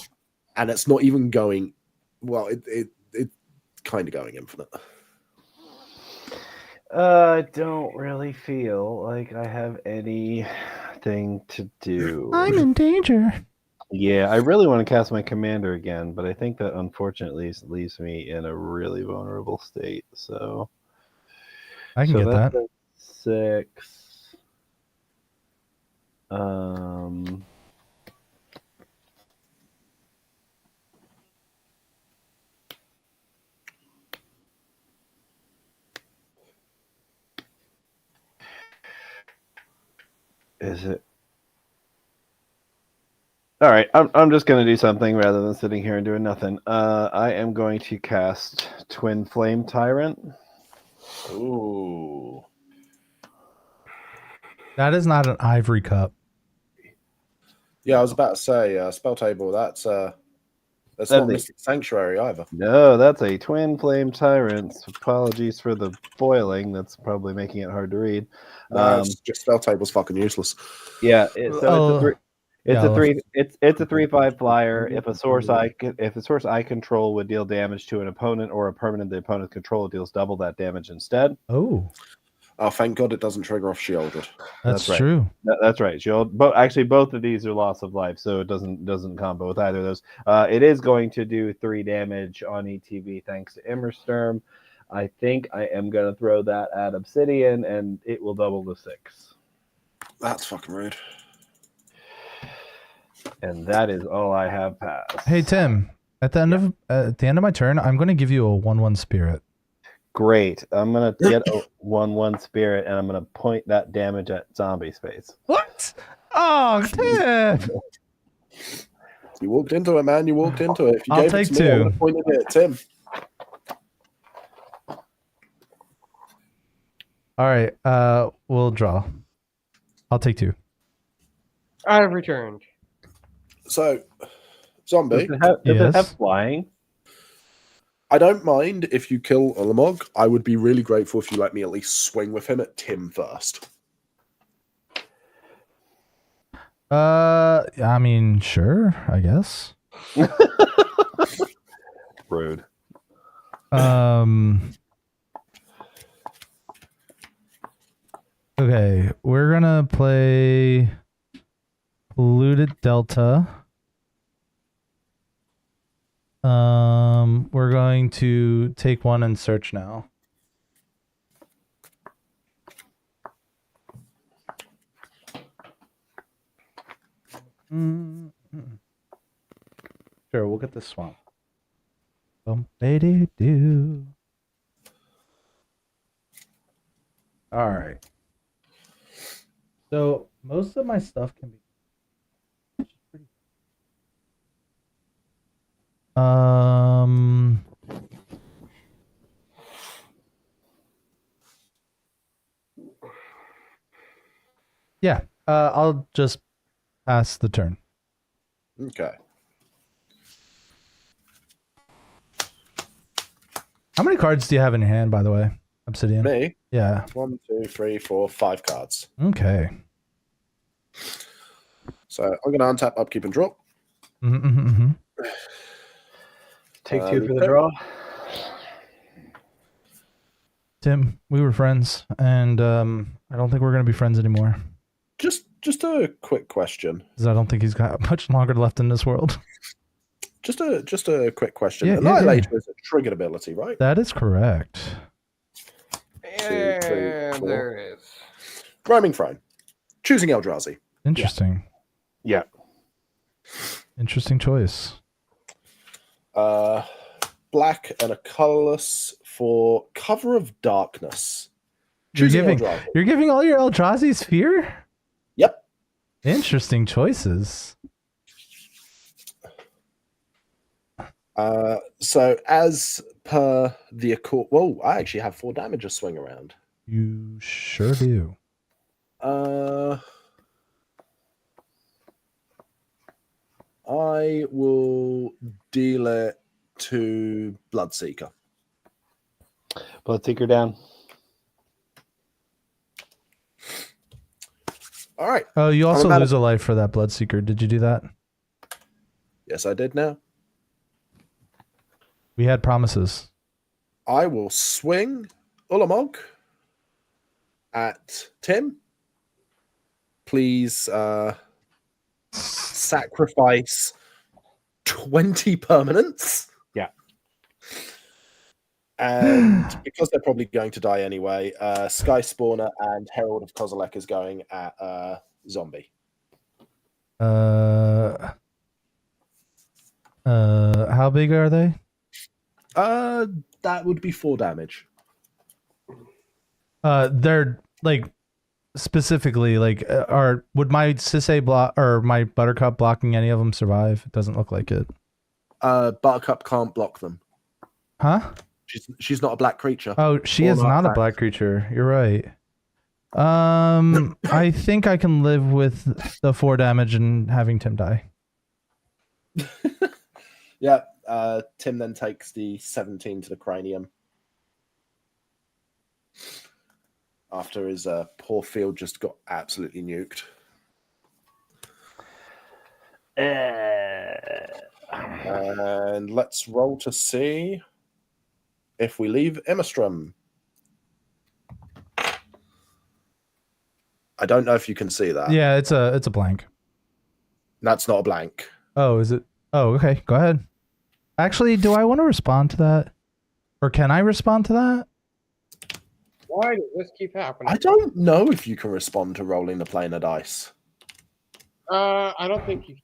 and it's not even going. Well, it's kind of going infinite. I don't really feel like I have anything to do. I'm in danger. Yeah, I really want to cast my commander again, but I think that unfortunately leaves me in a really vulnerable state. So I can get that's that. a 6. Is it? All right, I'm just going to do something rather than sitting here and doing nothing. I am going to cast Twin Flame Tyrant. Ooh. That is not an ivory cup. Yeah, I was about to say, spell table. That's not That'd be- Mystic Sanctuary either. No, that's a Twin Flame Tyrant. Apologies for the foiling. That's probably making it hard to read. No, it's just spell table's fucking useless. Yeah, it's a three. It's yeah, a 3. It's a 3/5 flyer. If a source I control would deal damage to an opponent or a permanent the opponent control, it deals double that damage instead. Oh, Oh, thank God it doesn't trigger off shielded. that's right. true. That's right. Shield. Actually, both of these are loss of life, so it doesn't combo with either of those. It is going to do 3 damage on ETB thanks to Immersturm. I think I am going to throw that at Obsidian, and it will double to 6. That's fucking rude. And that is all I have passed. Hey Tim, at the end of my turn, I'm going to give you a 1/1 spirit. Great. I'm gonna get a 1/1 spirit, and I'm gonna point that damage at zombie space. What? Oh, Tim! You walked into it, man. You walked into it. If you I'll gave take it to me, I two. would have pointed it at Tim. All right. We'll draw. I'll take 2. I have returned. So, zombie, Does it have Yes. flying? I don't mind if you kill Ulamog. I would be really grateful if you let me at least swing with him at Tim first. I mean, sure, I guess. Rude. Okay, we're gonna play Polluted Delta. We're going to take 1 and search now. Sure, we'll get the swamp. Bum-ba-doo-doo. All right. So most of my stuff can be. Yeah. I'll just pass the turn. Okay. How many cards do you have in your hand, by the way, Obsidian? Me, Yeah. 1, 2, 3, 4, 5 cards. Okay. So I'm going to untap, upkeep, and draw. Mm-hmm. Take two for the okay. draw. Tim, we were friends, and I don't think we're gonna be friends anymore Just a quick question. because I don't think he's got much longer left in this world. Just a quick question. Yeah, yeah, Annihilation is a triggered ability, right? That is correct. And there it is. Rhyming Throne. Choosing Eldrazi. Interesting. Yeah. Interesting choice. Black and a colorless for Cover of Darkness. You're Choosing giving Eldrazi. you're giving all your Eldrazi Sphere? Yep. Interesting choices. So as per the Accord, whoa, I actually have 4 damage to swing around. You sure do. I will deal it to Bloodseeker. Bloodseeker down. All right. Oh, you also about lose a life for that Bloodseeker. Did you do that? Yes, I did now. We had promises. I will swing Ulamog at Tim. Please sacrifice 20 permanents. Yeah. And because they're probably going to die anyway, Sky Spawner and Herald of Kozilek is going at Zombie. How big are they? That would be 4 damage. They're like specifically like would my Sisay block or my Buttercup blocking any of them survive? It doesn't look like it. Buttercup can't block them. Huh? She's not a black creature. Oh, she Or is not a artifact. black creature. You're right. I think I can live with the 4 damage and having Tim die. Yeah. Tim then takes the 17 to the cranium. After his poor field just got absolutely nuked. And let's roll to see if we leave Immerstrom. I don't know if you can see that. Yeah, it's a blank. That's not a blank. Oh, is it? Oh, okay. Go ahead. Actually, do I want to respond to that? Or can I respond to that? Why does this keep happening? I don't know if you can respond to rolling the planar dice. I don't think you.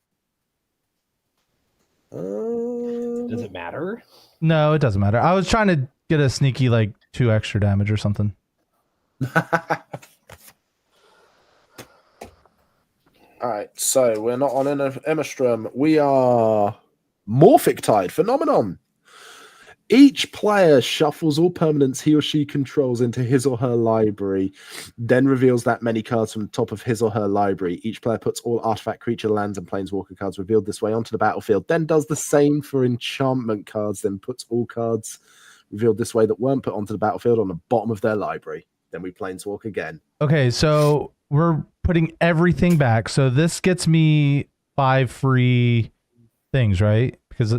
Does it matter? No, it doesn't matter. I was trying to get a sneaky like 2 extra damage or something. All right, so we're not on Immerstrom. We are Morphic Tide Phenomenon. Each player shuffles all permanents he or she controls into his or her library, then reveals that many cards from the top of his or her library. Each player puts all artifact, creature, lands, and planeswalker cards revealed this way onto the battlefield, then does the same for enchantment cards, then puts all cards revealed this way that weren't put onto the battlefield on the bottom of their library. Then we planeswalk again. Okay, so we're putting everything back. So this gets me 5 free things, right? Because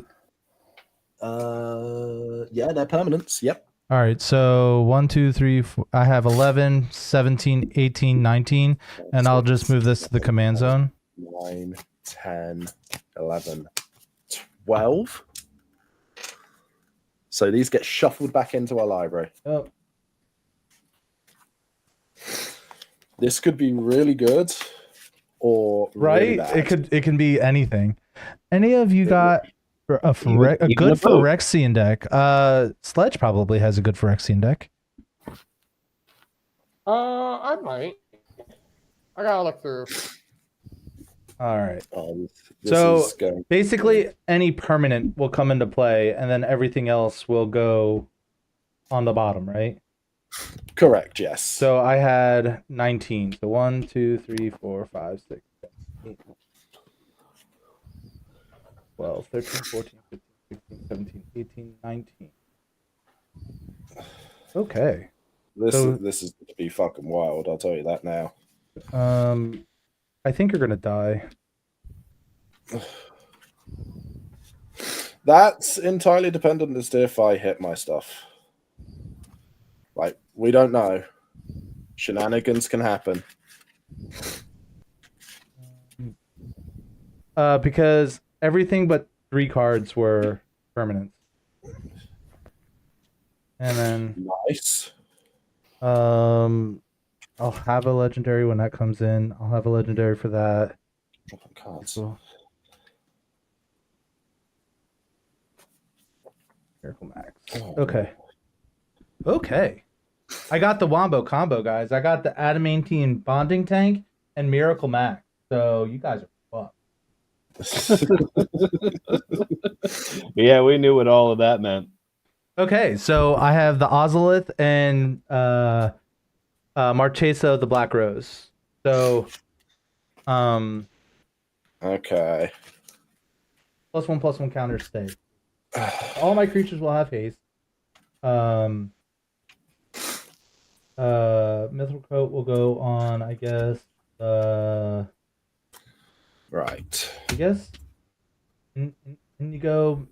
Yeah, they're permanents. Yep. all right, so 1, 2, 3, 4, I have 11, 17, 18, 19, and I'll just move this to the command zone. 9, 10, 11, 12. So these get shuffled back into our library. Oh. This could be really good or really Right? bad. It can be anything. Any of you got a Even good a vote. Phyrexian deck? Sledge probably has a good Phyrexian deck. I might. I gotta look through. All right. This So, is going basically, any permanent will come into play, and then everything else will go on the bottom, right? correct. Yes. So I had 19. So 1, 2, 3, 4, 5, 6, 7, 8, 12, 13, 14, 15, 16, 17, 18, 19. Okay. This So- this is going to be fucking wild. I'll tell you that now. I think you're gonna die. That's entirely dependent as to if I hit my stuff. Like, we don't know. Shenanigans can happen. Because everything but 3 cards were permanents. And then Nice. I'll have a legendary when that comes in. I'll have a legendary for that. Dropping cards. Cool. Miracle Max. Oh. Okay. I got the Wombo combo, guys. I got the Adamantine Bonding Tank and Miracle Max. So you guys are fucked. Yeah, we knew what all of that meant. Okay, so I have the Ozolith and Marchesa the Black Rose. So Okay. +1/+1 counter stay. All my creatures will have haste. Mithril Coat will go on, I guess. Right. Indigo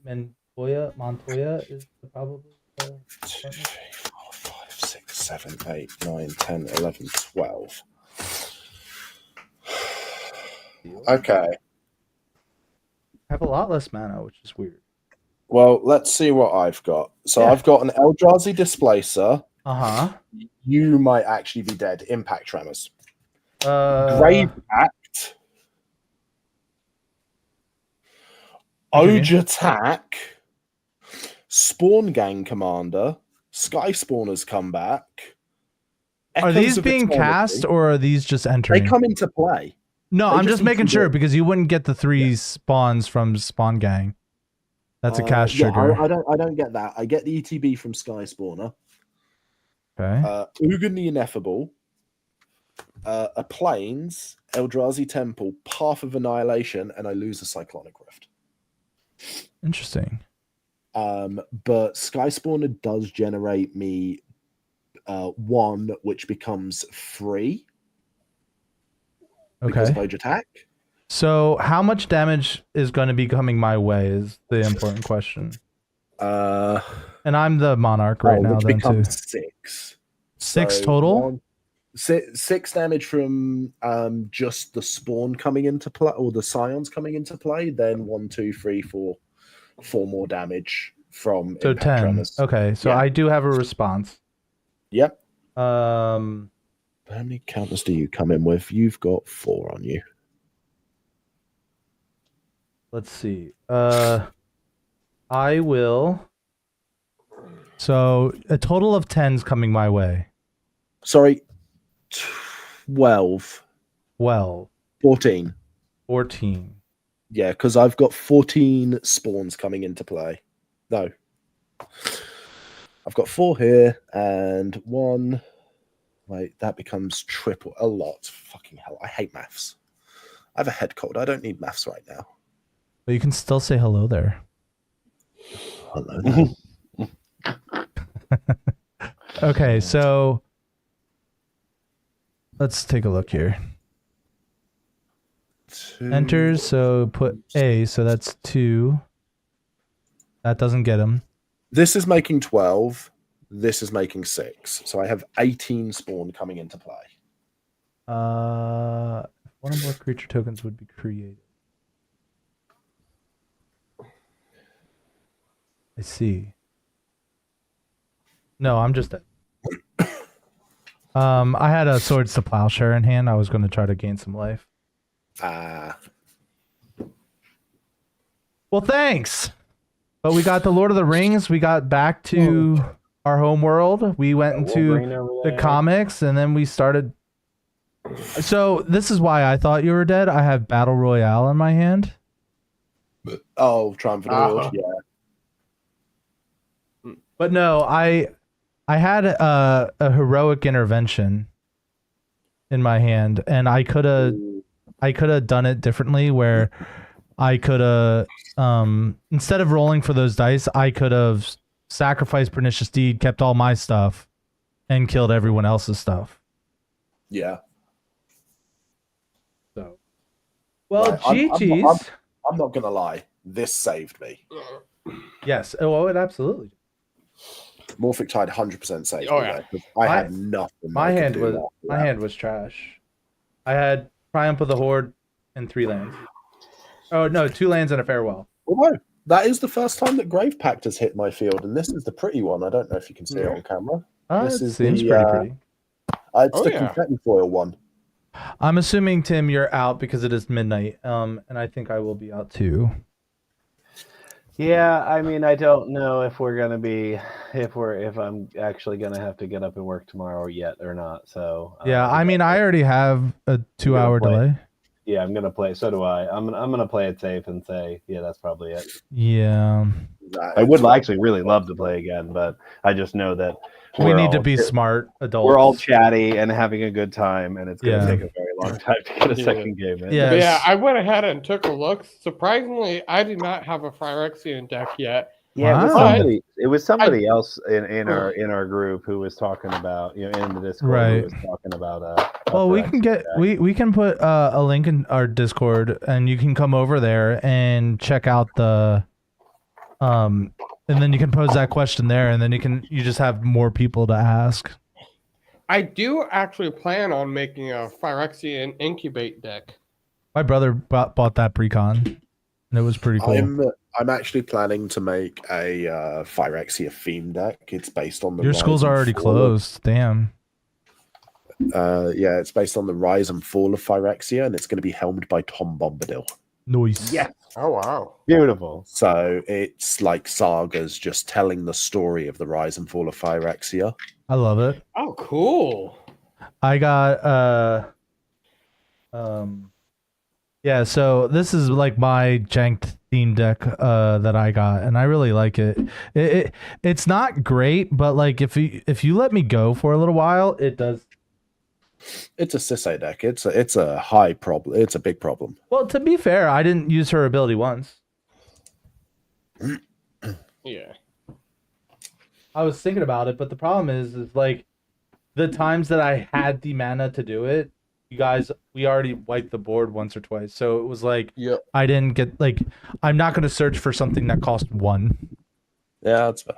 Montoya is probably the 2, 3, 4, 5, 6, 7, 8, 9, 10, 11, 12. Okay. I have a lot less mana, which is weird. Well, let's see what I've got. So Yeah. I've got an Eldrazi Displacer. Uh-huh. You might actually be dead. Impact Tremors. Uh, Grave Act. Okay. Oge Attack. Spawn Gang Commander. Sky Spawners come back. Are Echoes these of being Eternity. cast or are these just entering? They come into play. No, they I'm just just need making to sure go. because you wouldn't get the 3 spawns from Spawn Gang. That's a cast Yeah, trigger. I don't get that. I get the ETB from Sky Spawner. Okay. Ugin the Ineffable. A Plains, Eldrazi Temple, Path of Annihilation, and I lose a Cyclonic Rift. Interesting. But Sky Spawner does generate me 1, which becomes 3 because Okay. of Oge Attack. So how much damage is going to be coming my way is the important question. And I'm the Monarch right now which then too. becomes 6. 6 total? 6 damage from just the spawn coming into play, or the scions coming into play. Then 1, 2, 3, 4 more damage from So Impact 10. Tremors. Okay, so Yeah. I do have a response. Yep. Um How many counters do you come in with? You've got 4 on you. let's see. I will. So a total of 10's coming my way. Sorry, 12, 12, 14. 14. Yeah, because I've got 14 spawns coming into play. No. I've got 4 here and 1. Wait, that becomes triple. A lot. Fucking hell. I hate maths. I have a head cold. I don't need maths right now. But you can still say hello there. Hello. Okay, so let's take a look here. Enters, so put A, so that's 2. That doesn't get him. This is making 12. This is making 6. So I have 18 spawn coming into play. One or more creature tokens would be created. I see. No, I'm just dead. I had a Swords to Plowshare in hand. I was going to try to gain some life. Well, thanks. But we got the Lord of the Rings. We got back to our home world. We went into the comics, and then we started. So this is why I thought you were dead. I have Battle Royale in my hand. Oh, Triumphant Horde, yeah. But no, I had a heroic intervention in my hand, and I could have done it differently. Where I could have instead of rolling for those dice, I could have sacrificed Pernicious Deed, kept all my stuff, and killed everyone else's stuff. Yeah. So, well, Right, I'm GG's. I'm not gonna lie. This saved me. Yes. Oh, it absolutely. Morphic Tide 100% saved Oh, me yeah. there, 'cause I had nothing. My I could hand do was after my that. hand was trash. I had Triumph of the Horde and 3 lands. Oh no, 2 lands and a Farewell. Although that is the first time that Grave Pact has hit my field, and this is the pretty one. I don't know if you can see it on camera. This It is seems the, pretty. It's Oh, the yeah. confetti foil one. I'm assuming Tim, you're out because it is midnight. And I think I will be out too. Yeah, I mean, I don't know if we're gonna be if I'm actually gonna have to get up and work tomorrow yet or not. So Yeah, I mean, I already have a 2-hour play. delay. yeah, I'm gonna play. So do I. I'm gonna play it safe and say, yeah, that's probably it. Yeah, I would actually really love to play again, but I just know that we we're need to all- be smart adults. We're all chatty and having a good time, and it's gonna Yeah. take a very long time to get a Yeah. second game in. Yeah. But yeah, Yes. I went ahead and took a look. Surprisingly, I did not have a Phyrexian deck yet. Yeah, Wow. it was somebody else in our group who was talking about, in the Discord, Right. who was talking about Well, we Phyrexian can get deck. we can put a link in our Discord, and you can come over there and check out the and then you can pose that question there, and then you just have more people to ask. I do actually plan on making a Phyrexian incubate deck. My brother bought that pre-con, and it was pretty cool. I'm actually planning to make a Phyrexia theme deck. It's based on the Your rise school's and already fall of- closed. Damn. Yeah, it's based on the rise and fall of Phyrexia, and it's going to be helmed by Tom Bombadil. Nice. Yeah. Oh wow! Beautiful. So it's like sagas just telling the story of the rise and fall of Phyrexia. I love it. Oh cool! I got yeah, so this is like my janked theme deck that I got, and I really like it. It's not great, but like if you let me go for a little while, it does. It's a Sisay deck. It's a high problem. It's a big problem. Well, to be fair, I didn't use her ability once. Yeah. I was thinking about it, but the problem is like the times that I had the mana to do it, you guys, we already wiped the board once or twice. So it was like, Yep. I didn't get I'm not going to search for something that cost 1 Yeah, that's fair.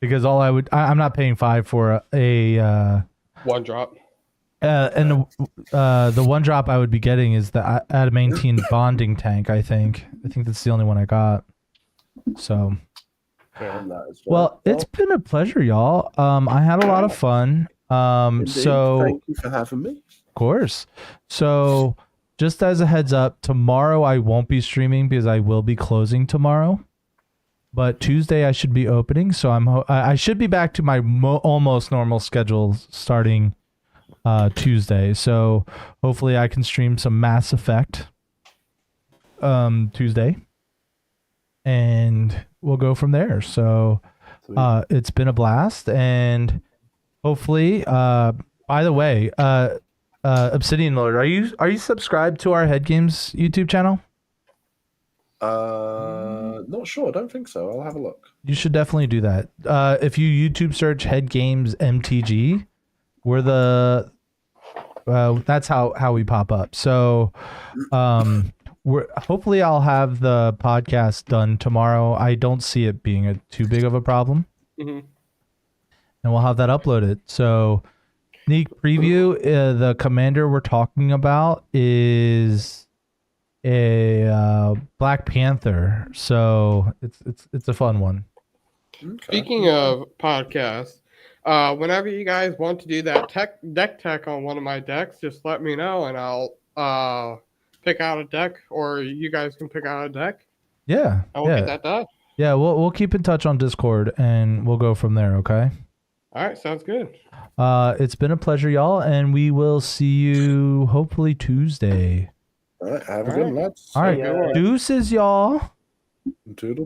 because I'm not paying 5 for a 1-drop. and the 1-drop I would be getting is the adamantine bonding tank. I think that's the only one I got. So. And that is fair. Well, it's been a pleasure, y'all. I had a lot of fun. Indeed. So Thank you for having me. of course. So just as a heads up, tomorrow I won't be streaming because I will be closing tomorrow. But Tuesday I should be opening, so I should be back to my almost normal schedule starting Tuesday. So hopefully I can stream some Mass Effect Tuesday. And we'll go from there. So it's been a blast, and hopefully by the way, Obsidian Lord, are you subscribed to our Head Games YouTube channel? Not sure. I don't think so. I'll have a look. You should definitely do that. If you YouTube search Head Games MTG, we're that's how we pop up. So hopefully I'll have the podcast done tomorrow. I don't see it being too big of a problem. Mm-hmm. And we'll have that uploaded. So sneak preview, the commander we're talking about is a Black Panther. So it's a fun one. Okay. Speaking of podcasts, whenever you guys want to do that deck tech on one of my decks, just let me know and I'll pick out a deck, or you guys can pick out a deck. Yeah. And we'll get that done. Yeah, we'll keep in touch on Discord and we'll go from there, okay? All right, sounds good. It's been a pleasure, y'all, and we will see you hopefully Tuesday. All right. Have a good one, lads. All right. Yeah. Deuces, y'all. Toodle.